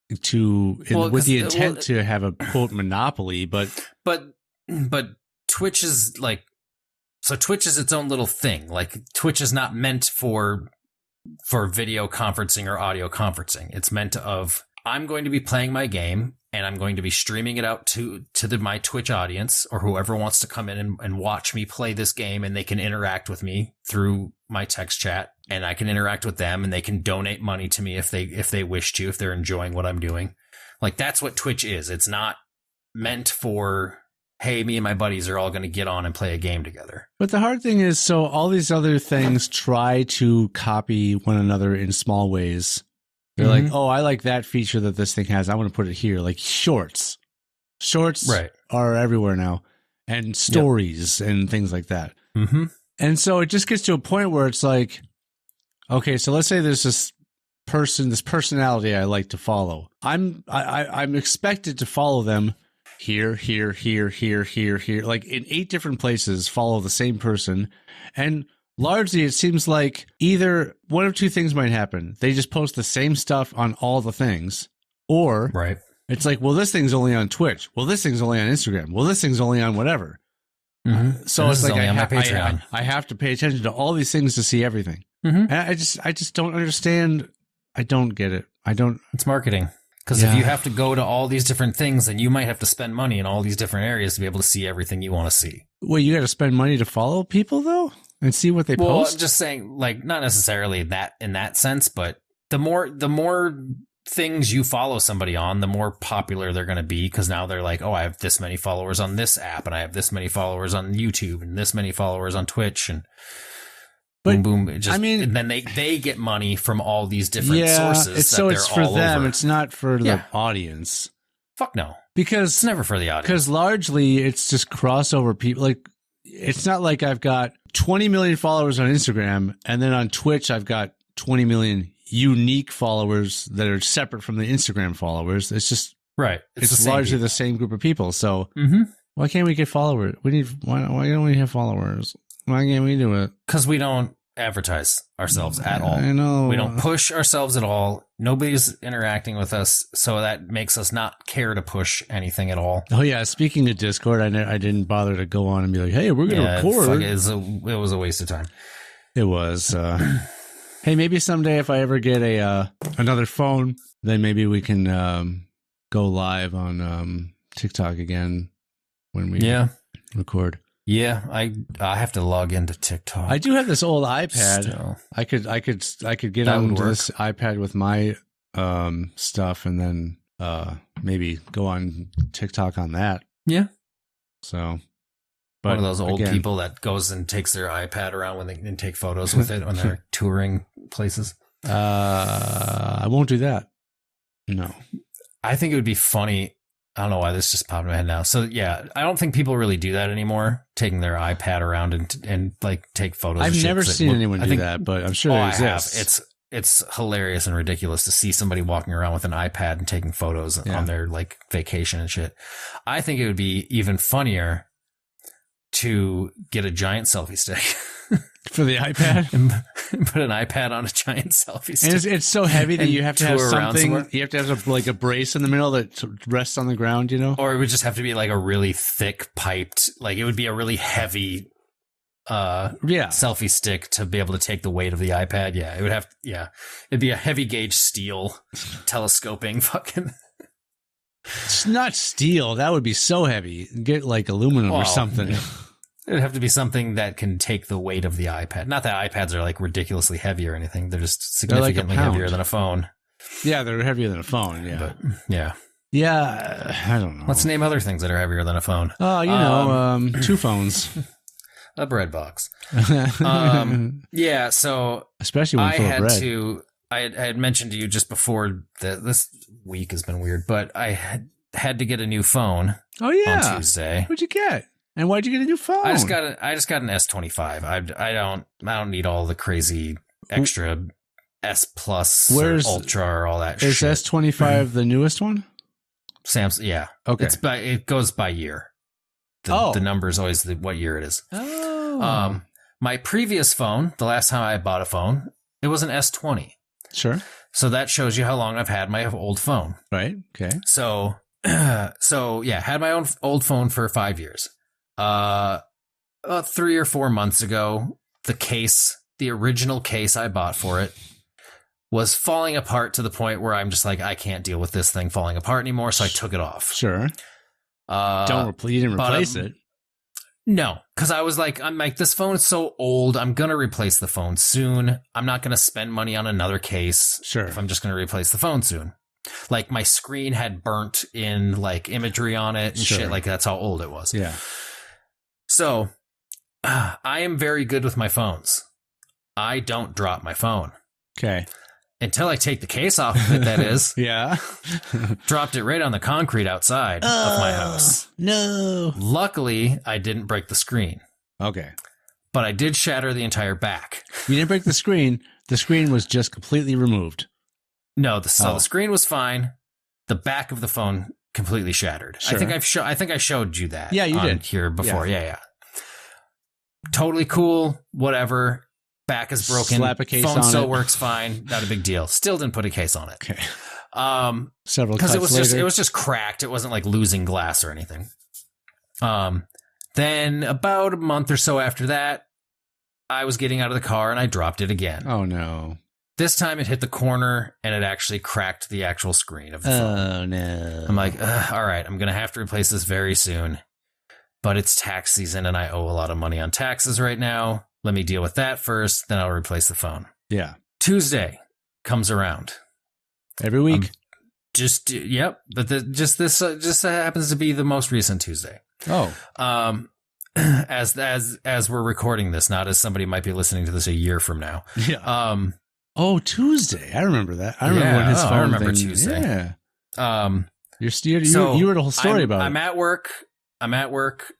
the intent to have a quote monopoly, but Twitch is like, so Twitch is its own little thing. Like Twitch is not meant for video conferencing or audio conferencing. It's meant of, I'm going to be playing my game and I'm going to be streaming it out to my Twitch audience or whoever wants to come in and watch me play this game, and they can interact with me through my text chat, and I can interact with them, and they can donate money to me if they wish to, if they're enjoying what I'm doing. Like that's what Twitch is. It's not meant for, hey, me and my buddies are all going to get on and play a game together. But the hard thing is, so all these other things try to copy one another in small ways. They're like, oh, I like that feature that this thing has. I want to put it here. Like shorts. Shorts are everywhere now. And stories and things like that. Mm-hmm. And so it just gets to a point where it's like, okay, so let's say there's this personality I like to follow. I'm expected to follow them here, like in 8 different places, follow the same person. And largely, it seems like either one of two things might happen. They just post the same stuff on all the things, or it's like, well, this thing's only on Twitch. Well, this thing's only on Instagram. Well, this thing's only on whatever. Mm-hmm. So it's like I have to pay attention to all these things to see everything. Mm-hmm. And I just don't understand. I don't get it. It's marketing. Because if you have to go to all these different things, then you might have to spend money in all these different areas to be able to see everything you want to see. Well, you got to spend money to follow people, though, and see what they post? Well, I'm just saying, like, not necessarily that in that sense, but the more things you follow somebody on, the more popular they're going to be, because now they're like, oh, I have this many followers on this app, and I have this many followers on YouTube, and this many followers on Twitch, and boom, boom. And then they get money from all these different sources. So it's for them. Over. It's not for the audience. Fuck no. Because it's never for the audience. Because largely it's just crossover people. Like, it's not like I've got 20 million followers on Instagram, and then on Twitch I've got 20 million unique followers that are separate from the Instagram followers. It's just It's largely the same group of people. So why can't we get followers? Why don't we have followers? Why can't we do it? Because we don't advertise ourselves at all. I know. We don't push ourselves at all. Nobody's interacting with us, so that makes us not care to push anything at all. Oh yeah, speaking of Discord, I didn't bother to go on and be like, hey, we're going to record. It was a waste of time. It was. Hey, maybe someday if I ever get another phone, then maybe we can go live on TikTok again when we record. Yeah, I have to log into TikTok. I do have this old iPad. Still. I could get onto this iPad with my stuff, and then maybe go on TikTok on that. Yeah. So, but one of those old people that goes and takes their iPad around when they can take photos with it when they're touring places. I won't do that. No. I think it would be funny. I don't know why this just popped in my head now. So yeah, I don't think people really do that anymore, taking their iPad around and like take photos. I've never seen anyone do that, but I'm sure it exists. It's hilarious and ridiculous to see somebody walking around with an iPad and taking photos on their like vacation and shit. I think it would be even funnier to get a giant selfie stick for the iPad and put an iPad on a giant selfie stick. And it's so heavy that you have to have something. You have to have a brace in the middle that rests on the ground, you know? Or it would just have to be like a really thick piped, like it would be a really heavy selfie stick to be able to take the weight of the iPad. Yeah, it would have. Yeah, it'd be a heavy gauge steel telescoping fucking. It's not steel. That would be so heavy. Get like aluminum or something. It'd have to be something that can take the weight of the iPad. Not that iPads are like ridiculously heavy or anything. They're just significantly heavier than a phone. Yeah, they're heavier than a phone. Yeah. But, yeah. Yeah. I don't know. Let's name other things that are heavier than a phone. Oh, 2 phones. A bread box. Yeah. So especially when full of bread. I had mentioned to you just before that this week has been weird, but I had to get a new phone. Oh yeah. On Tuesday. What'd you get? And why'd you get a new phone? I just got an S25. I don't need all the crazy extra S Plus or Ultra or all that shit. Is S25 the newest one? Yeah. Okay. It goes by year. The number is always what year it is. Oh. My previous phone, the last time I bought a phone, it was an S20. Sure. So that shows you how long I've had my old phone. Right. Okay. So yeah, had my own old phone for 5 years. 3 or 4 months ago, the original case I bought for it was falling apart to the point where I'm just like, I can't deal with this thing falling apart anymore. So I took it off. Sure. You didn't replace it. No, because I'm like, this phone is so old. I'm going to replace the phone soon. I'm not going to spend money on another case. Sure. If I'm just going to replace the phone soon. Like my screen had burnt in like imagery on it and shit. Like that's how old it was. Yeah. So I am very good with my phones. I don't drop my phone. Okay. Until I take the case off of it, that is. Yeah. Dropped it right on the concrete outside of my house. No. Luckily, I didn't break the screen. Okay. But I did shatter the entire back. You didn't break the screen. The screen was just completely removed. No, the screen was fine. The back of the phone completely shattered. Sure. I think I showed you that. Yeah, you on did here before. Yeah. Totally cool. Whatever. Back is broken. Slap a case phone on still it. works fine. Not a big deal. Still didn't put a case on it. Okay. Because Several cuts later. it was just cracked. It wasn't like losing glass or anything. Then about a month or so after that, I was getting out of the car and I dropped it again. Oh no. This time it hit the corner and it actually cracked the actual screen of the phone. Oh no. I'm like, all right, I'm going to have to replace this very soon. But it's tax season and I owe a lot of money on taxes right now. Let me deal with that first, then I'll replace the phone. Yeah. Tuesday comes around. Every week. Yep. But this happens to be the most recent Tuesday. Oh. As we're recording this, not as somebody might be listening to this a year from now. Yeah. Tuesday. I remember that. I remember when his phone. I remember thing, Tuesday. Yeah. You wrote a whole story about it. I'm at work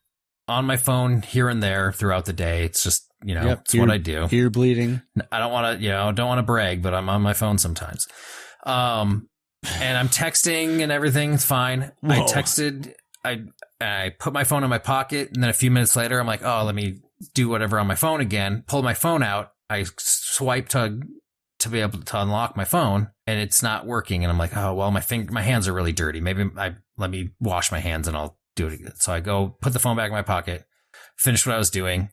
on my phone here and there throughout the day. It's just, it's what I do. Ear bleeding. I don't want to brag, but I'm on my phone sometimes. And I'm texting and everything's fine. Whoa. I put my phone in my pocket and then a few minutes later, I'm like, oh, let me do whatever on my phone again. Pull my phone out. I swipe to be able to unlock my phone and it's not working. And I'm like, oh, well, my hands are really dirty. Maybe let me wash my hands and I'll do it again. So I go put the phone back in my pocket, finish what I was doing,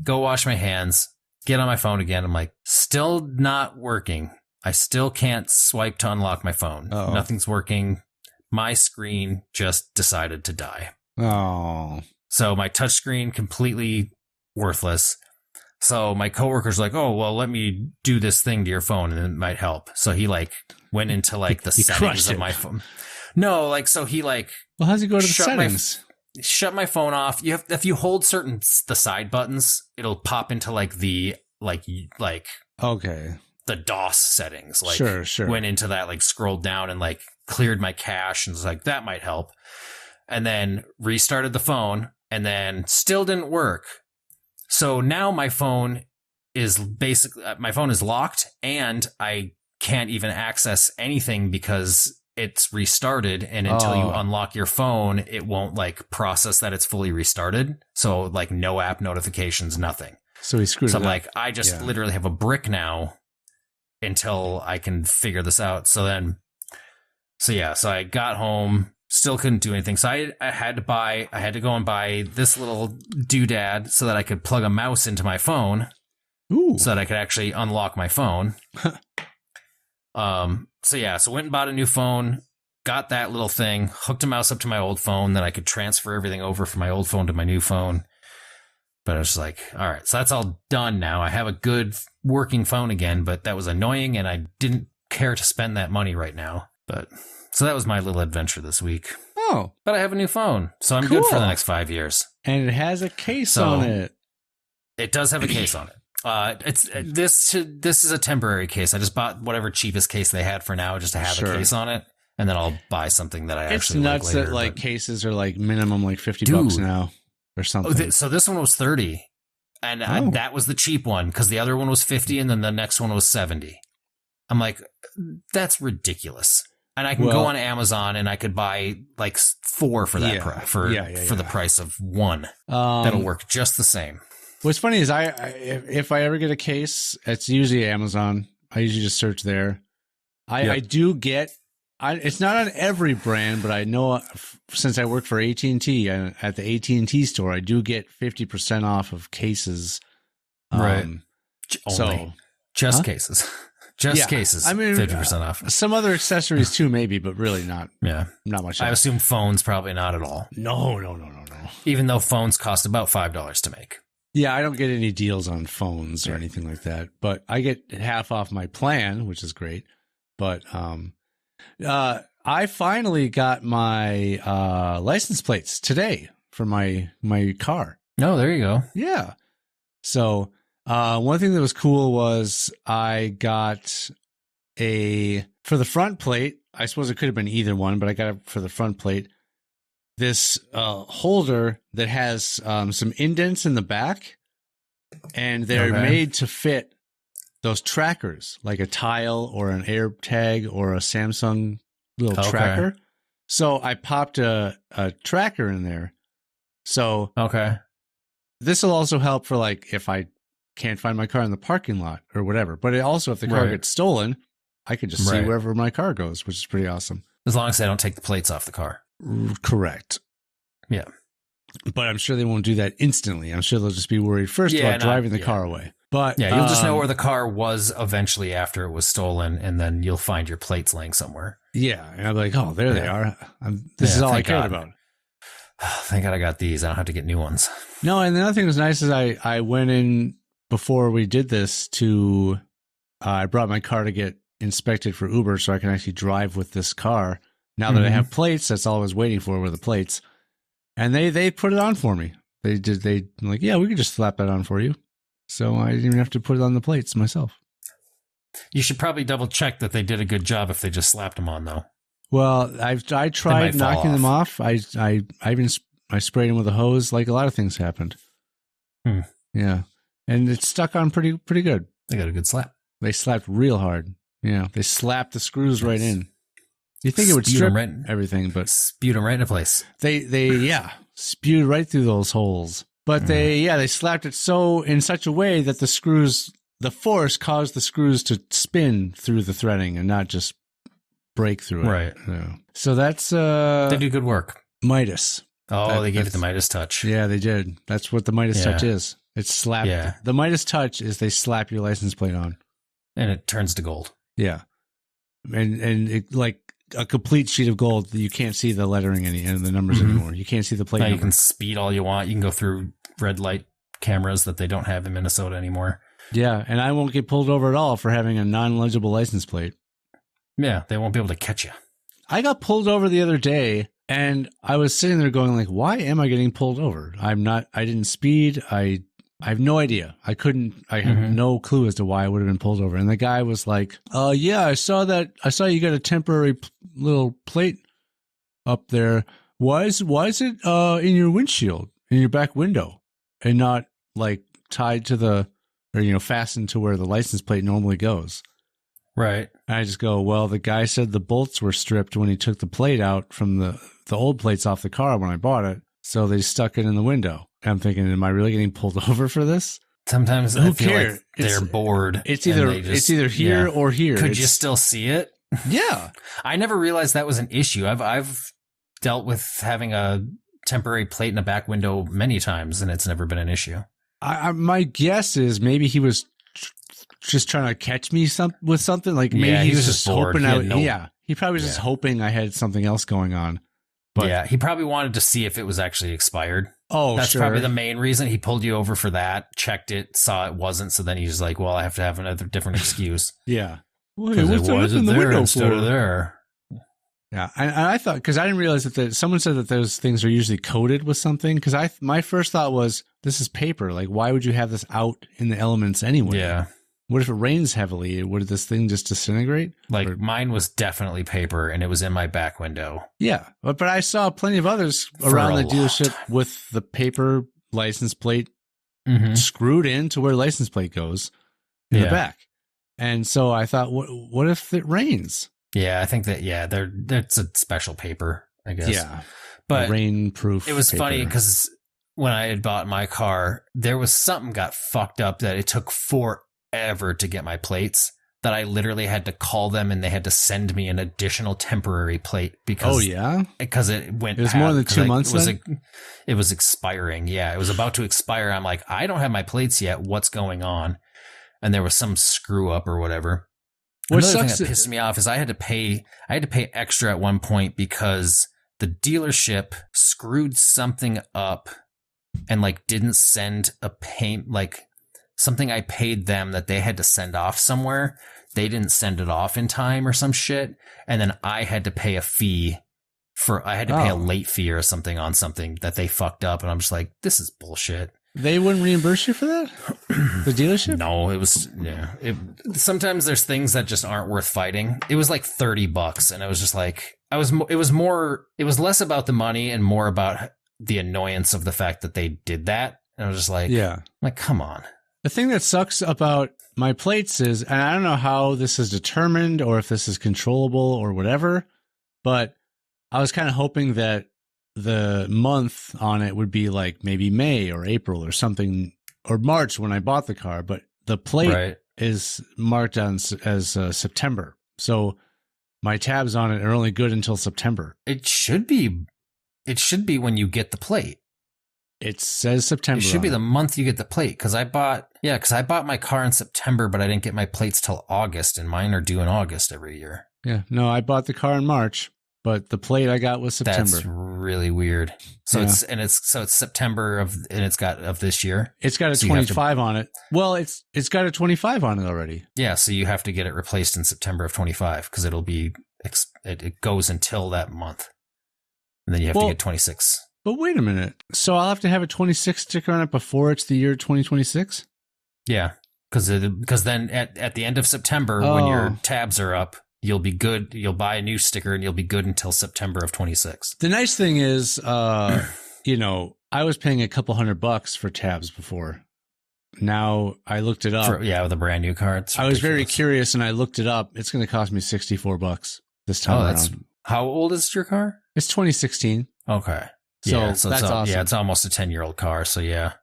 go wash my hands, get on my phone again. I'm like, still not working. I still can't swipe to unlock my phone. Uh-oh. Nothing's working. My screen just decided to die. Oh. So my touch screen completely worthless. So my coworker's like, oh, well, let me do this thing to your phone and it might help. So he went into the settings of my phone. No, he Well, how's he go to the shut settings? Shut my phone off. If you hold the side buttons, it'll pop into the Okay. the DOS settings. Sure. Went into that, scrolled down and cleared my cache and was like, that might help. And then restarted the phone and then still didn't work. So now my phone is locked and I can't even access anything because it's restarted. And until you unlock your phone, it won't process that it's fully restarted. So no app notifications, nothing. So he screwed it I'm up. like, I just literally have a brick now until I can figure this out. So I got home, still couldn't do anything. So I had to go and buy this little doodad so that I could plug a mouse into my phone. Ooh. So that I could actually unlock my phone. So went and bought a new phone, got that little thing, hooked a mouse up to my old phone, then I could transfer everything over from my old phone to my new phone. But I was like, all right, so that's all done now. I have a good working phone again, but that was annoying and I didn't care to spend that money right now. But so that was my little adventure this week. Oh. But I have a new phone, so I'm Cool. good for the next 5 years. And it has a case on it. It does have a case on it. This is a temporary case. I just bought whatever cheapest case they had for now, just to have a case on it, and then I'll buy something that I actually like later. It's nuts that cases are minimum $50 now or something. So this one was 30, and that was the cheap one because the other one was 50, and then the next one was 70. I'm like, that's ridiculous. And I can go on Amazon and I could buy 4 for that for the price of one. That'll work just the same. What's funny is if I ever get a case, it's usually Amazon. I usually just search there. I do get. It's not on every brand, but I know since I work for AT&T at the AT&T store, I do get 50% off of cases. Right. So just cases. Just cases. I mean, 50% off. Some other accessories too, maybe, but really not. Yeah. Not much. I assume phones probably not at all. No. Even though phones cost about $5 to make. Yeah, I don't get any deals on phones or anything like that, but I get half off my plan, which is great. But I finally got my license plates today for my car. Oh, there you go. Yeah. So one thing that was cool was I got for the front plate. I suppose it could have been either one, but I got it for the front plate. This holder that has some indents in the back, and they're made to fit those trackers, like a Tile or an AirTag or a Samsung little tracker. So I popped a tracker in there. So this will also help for like if I can't find my car in the parking lot or whatever. But also if the car gets stolen, I could just see wherever my car goes, which is pretty awesome. As long as they don't take the plates off the car. Correct. Yeah. But I'm sure they won't do that instantly. I'm sure they'll just be worried first about driving the car away. But yeah, you'll just know where the car was eventually after it was stolen, and then you'll find your plates laying somewhere. Yeah, and I'm like, oh, there they are. This is all I cared about. Thank God I got these. I don't have to get new ones. No, and the other thing that was nice is I went in before we did this to I brought my car to get inspected for Uber so I can actually drive with this car. Now that I have plates, that's all I was waiting for were the plates. And they put it on for me. They like, yeah, we could just slap that on for you. So I didn't even have to put it on the plates myself. You should probably double check that they did a good job if they just slapped them on, though. Well, I tried knocking them off. I sprayed them with a hose. Like a lot of things happened. Yeah, and it stuck on pretty good. They got a good slap. They slapped real hard. Yeah, they slapped the screws right in. You think it would strip everything, but spewed them right into place. They spewed right through those holes. But they slapped it in such a way that the force caused the screws to spin through the threading and not just break through it. Right. Yeah. So that's they do good work. Midas. Oh, they gave it the Midas touch. Yeah, they did. That's what the Midas touch is. It's slapped. Yeah. The Midas touch is they slap your license plate on, and it turns to gold. Yeah, and it like a complete sheet of gold. You can't see the lettering and the numbers anymore. You can't see the plate. Now you can speed all you want. You can go through red light cameras that they don't have in Minnesota anymore. Yeah, and I won't get pulled over at all for having a non-legible license plate. Yeah, they won't be able to catch you. I got pulled over the other day, and I was sitting there going like, why am I getting pulled over? I didn't speed. I have no idea. I had no clue as to why I would have been pulled over. And the guy was like, yeah, I saw you got a temporary little plate up there. Why is it in your windshield, in your back window, and not like tied to fastened to where the license plate normally goes? Right. And I just go, well, the guy said the bolts were stripped when he took the plate out from the old plates off the car when I bought it. So they stuck it in the window. And I'm thinking, am I really getting pulled over for this? Sometimes I feel like they're bored. It's either here or here. Could you still see it? Yeah. I never realized that was an issue. I've dealt with having a temporary plate in the back window many times, and it's never been an issue. My guess is maybe he was just trying to catch me with something. Like maybe he was just hoping he probably was just hoping I had something else going on. But yeah, he probably wanted to see if it was actually expired. Oh, that's probably the main reason he pulled you over for that. Checked it, saw it wasn't, so then he's like, "Well, I have to have another different excuse." Yeah, because it wasn't there instead of there. Yeah, and I thought, because I didn't realize that someone said that those things are usually coated with something. Because my first thought was, this is paper. Like, why would you have this out in the elements anyway? Yeah. What if it rains heavily? Would this thing just disintegrate? Like mine was definitely paper, and it was in my back window. Yeah, but I saw plenty of others around the dealership with the paper license plate screwed into where license plate goes in the back. And so I thought, what if it rains? Yeah, I think that, that's a special paper, I guess. Yeah. But rain-proof it was paper. funny because when I had bought my car, there was something got fucked up that it took forever to get my plates, that I literally had to call them and they had to send me an additional temporary plate because it went. It was more than 2 months. It was expiring. Yeah, it was about to expire. I'm like, I don't have my plates yet. What's going on? And there was some screw up or whatever. Another thing that pissed me off is I had to pay extra at one point because the dealership screwed something up and like didn't send a payment, like something I paid them that they had to send off somewhere. They didn't send it off in time or some shit. And then I had to pay a fee pay a late fee or something on something that they fucked up. And I'm just like, this is bullshit. They wouldn't reimburse you for that? The dealership? No, it was, sometimes there's things that just aren't worth fighting. It was like $30 and I was just like, it was less about the money and more about the annoyance of the fact that they did that. And I was just like, come on. The thing that sucks about my plates is, and I don't know how this is determined or if this is controllable or whatever, but I was kind of hoping that the month on it would be like maybe May or April or something, or March when I bought the car, but the plate is marked on as September. So my tabs on it are only good until September. It should be when you get the plate. It says September. It should be the month you get the plate. Cause I bought my car in September, but I didn't get my plates till August, and mine are due in August every year. Yeah. No, I bought the car in March, but the plate I got was September. That's really weird. So it's September of this year. It got a 25 on it. Well, it's got a 25 on it already. Yeah. So you have to get it replaced in September of 25 because it goes until that month. And then you have to get 26. But wait a minute. So I'll have to have a 26 sticker on it before it's the year 2026? Yeah. Because then at the end of September, when your tabs are up, you'll be good. You'll buy a new sticker and you'll be good until September of 26. The nice thing is, I was paying a couple $100 for tabs before. Now I looked it up. With a brand new car. I was very curious and I looked it up. It's going to cost me $64 this time around. How old is your car? It's 2016. Okay. So that's awesome. Yeah, it's almost a 10-year-old car. So yeah,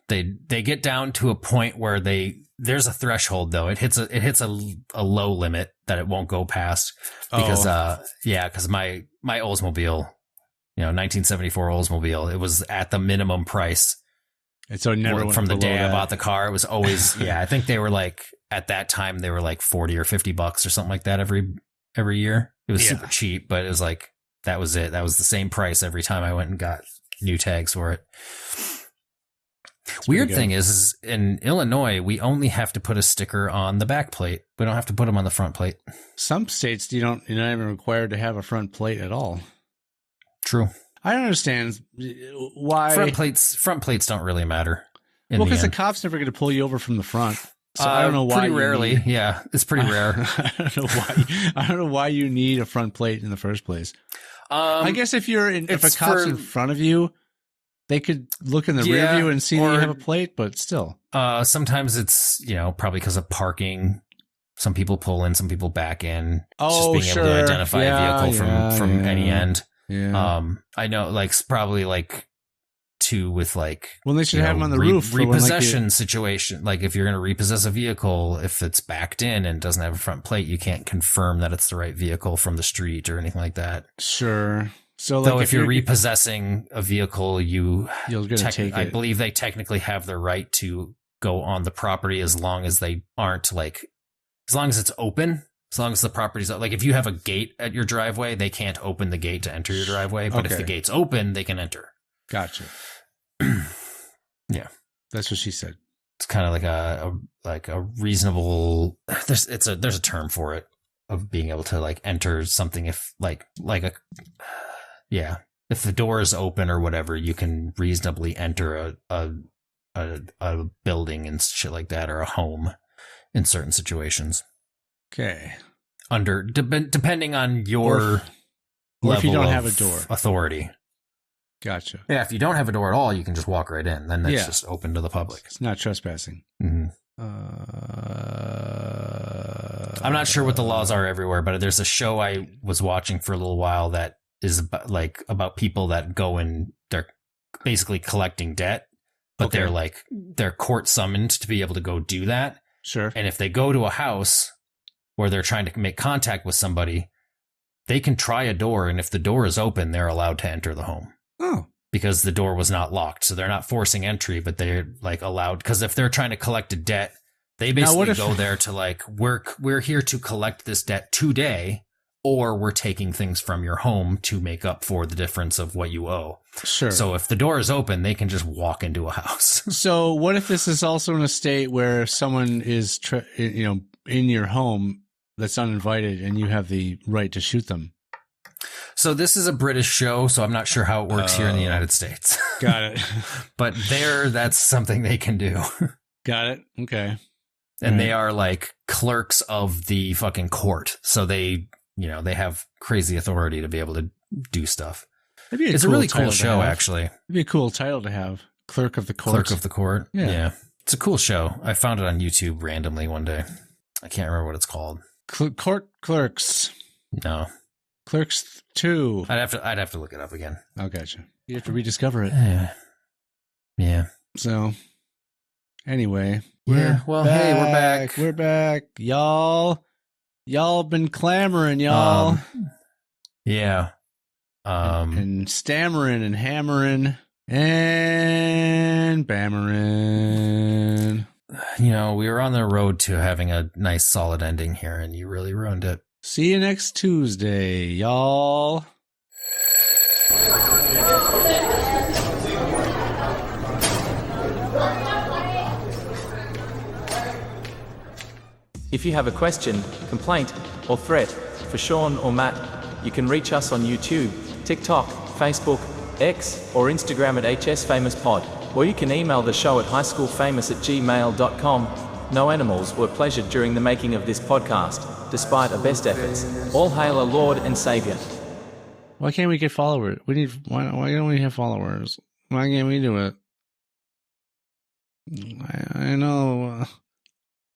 they get down to a point where there's a threshold though. It hits a low limit that it won't go past because because my Oldsmobile, 1974 Oldsmobile, it was at the minimum price. And so it never went from the day that. I bought the car. It was always I think they were like at that time they were like $40 or $50 or something like that every year. It was super cheap, but it was like. That was it. That was the same price every time I went and got new tags for it. Weird thing is in Illinois, we only have to put a sticker on the back plate. We don't have to put them on the front plate. Some states, you're not even required to have a front plate at all. True. I don't understand why front plates don't really matter. Well, because the cop's never going to pull you over from the front. So I don't know why. Pretty rarely. Yeah, it's pretty rare. I don't know why you need a front plate in the first place. I guess if a cop's in front of you, they could look in the rear view and see that you have a plate, but still. Sometimes it's, probably because of parking. Some people pull in, some people back in. Oh, just being able to identify a vehicle from any end. Yeah. I know, it's probably too with well, they should have them on the roof. Repossession situation. Like if you're going to repossess a vehicle, if it's backed in and doesn't have a front plate, you can't confirm that it's the right vehicle from the street or anything like that. Sure. So though if you're repossessing a vehicle, you're going to take it. I believe they technically have the right to go on the property as long as they aren't as long as it's open. As long as the property's if you have a gate at your driveway, they can't open the gate to enter your driveway. But if the gate's open, they can enter. Gotcha. Yeah, that's what she said. It's kind of like a reasonable. There's a term for it of being able to enter something if if the door is open or whatever, you can reasonably enter a building and shit like that, or a home in certain situations. Okay. Depending on your level if you don't of have a door authority. Gotcha. Yeah, if you don't have a door at all, you can just walk right in. Then that's just open to the public. It's not trespassing. Mm-hmm. I'm not sure what the laws are everywhere, but there's a show I was watching for a little while that is about people that go in basically collecting debt, but they're court summoned to be able to go do that. Sure. And if they go to a house where they're trying to make contact with somebody, they can try a door, and if the door is open, they're allowed to enter the home. Oh. Because the door was not locked. So they're not forcing entry, but they're like allowed. Because if they're trying to collect a debt, they basically go there to like, we're here to collect this debt today, or we're taking things from your home to make up for the difference of what you owe. Sure. So if the door is open, they can just walk into a house. So what if this is also in a state where someone is, in your home that's uninvited and you have the right to shoot them? So this is a British show, so I'm not sure how it works here in the United States. Got it. But that's something they can do. Got it. Okay. And they are like clerks of the fucking court. So they have crazy authority to be able to do stuff. It's a really cool show, actually. It'd be a cool title to have. Clerk of the Court. Clerk of the Court. Yeah. It's a cool show. I found it on YouTube randomly one day. I can't remember what it's called. Court Clerks. No. Clerks 2. I'd have to look it up again. Oh, gotcha. You have to rediscover it. Yeah. So, anyway. Hey, we're back. We're back. Y'all been clamoring, y'all. Yeah. And stammering and hammering and bammering. We were on the road to having a nice solid ending here, and you really ruined it. See you next Tuesday, y'all. If you have a question, complaint, or threat for Sean or Matt, you can reach us on YouTube, TikTok, Facebook, X, or Instagram at HSFamousPod, or you can email the show at highschoolfamous@gmail.com. No animals were pleasured during the making of this podcast, despite our best efforts. All hail our Lord and Savior. Why can't we get followers? Why don't we have followers? Why can't we do it? I know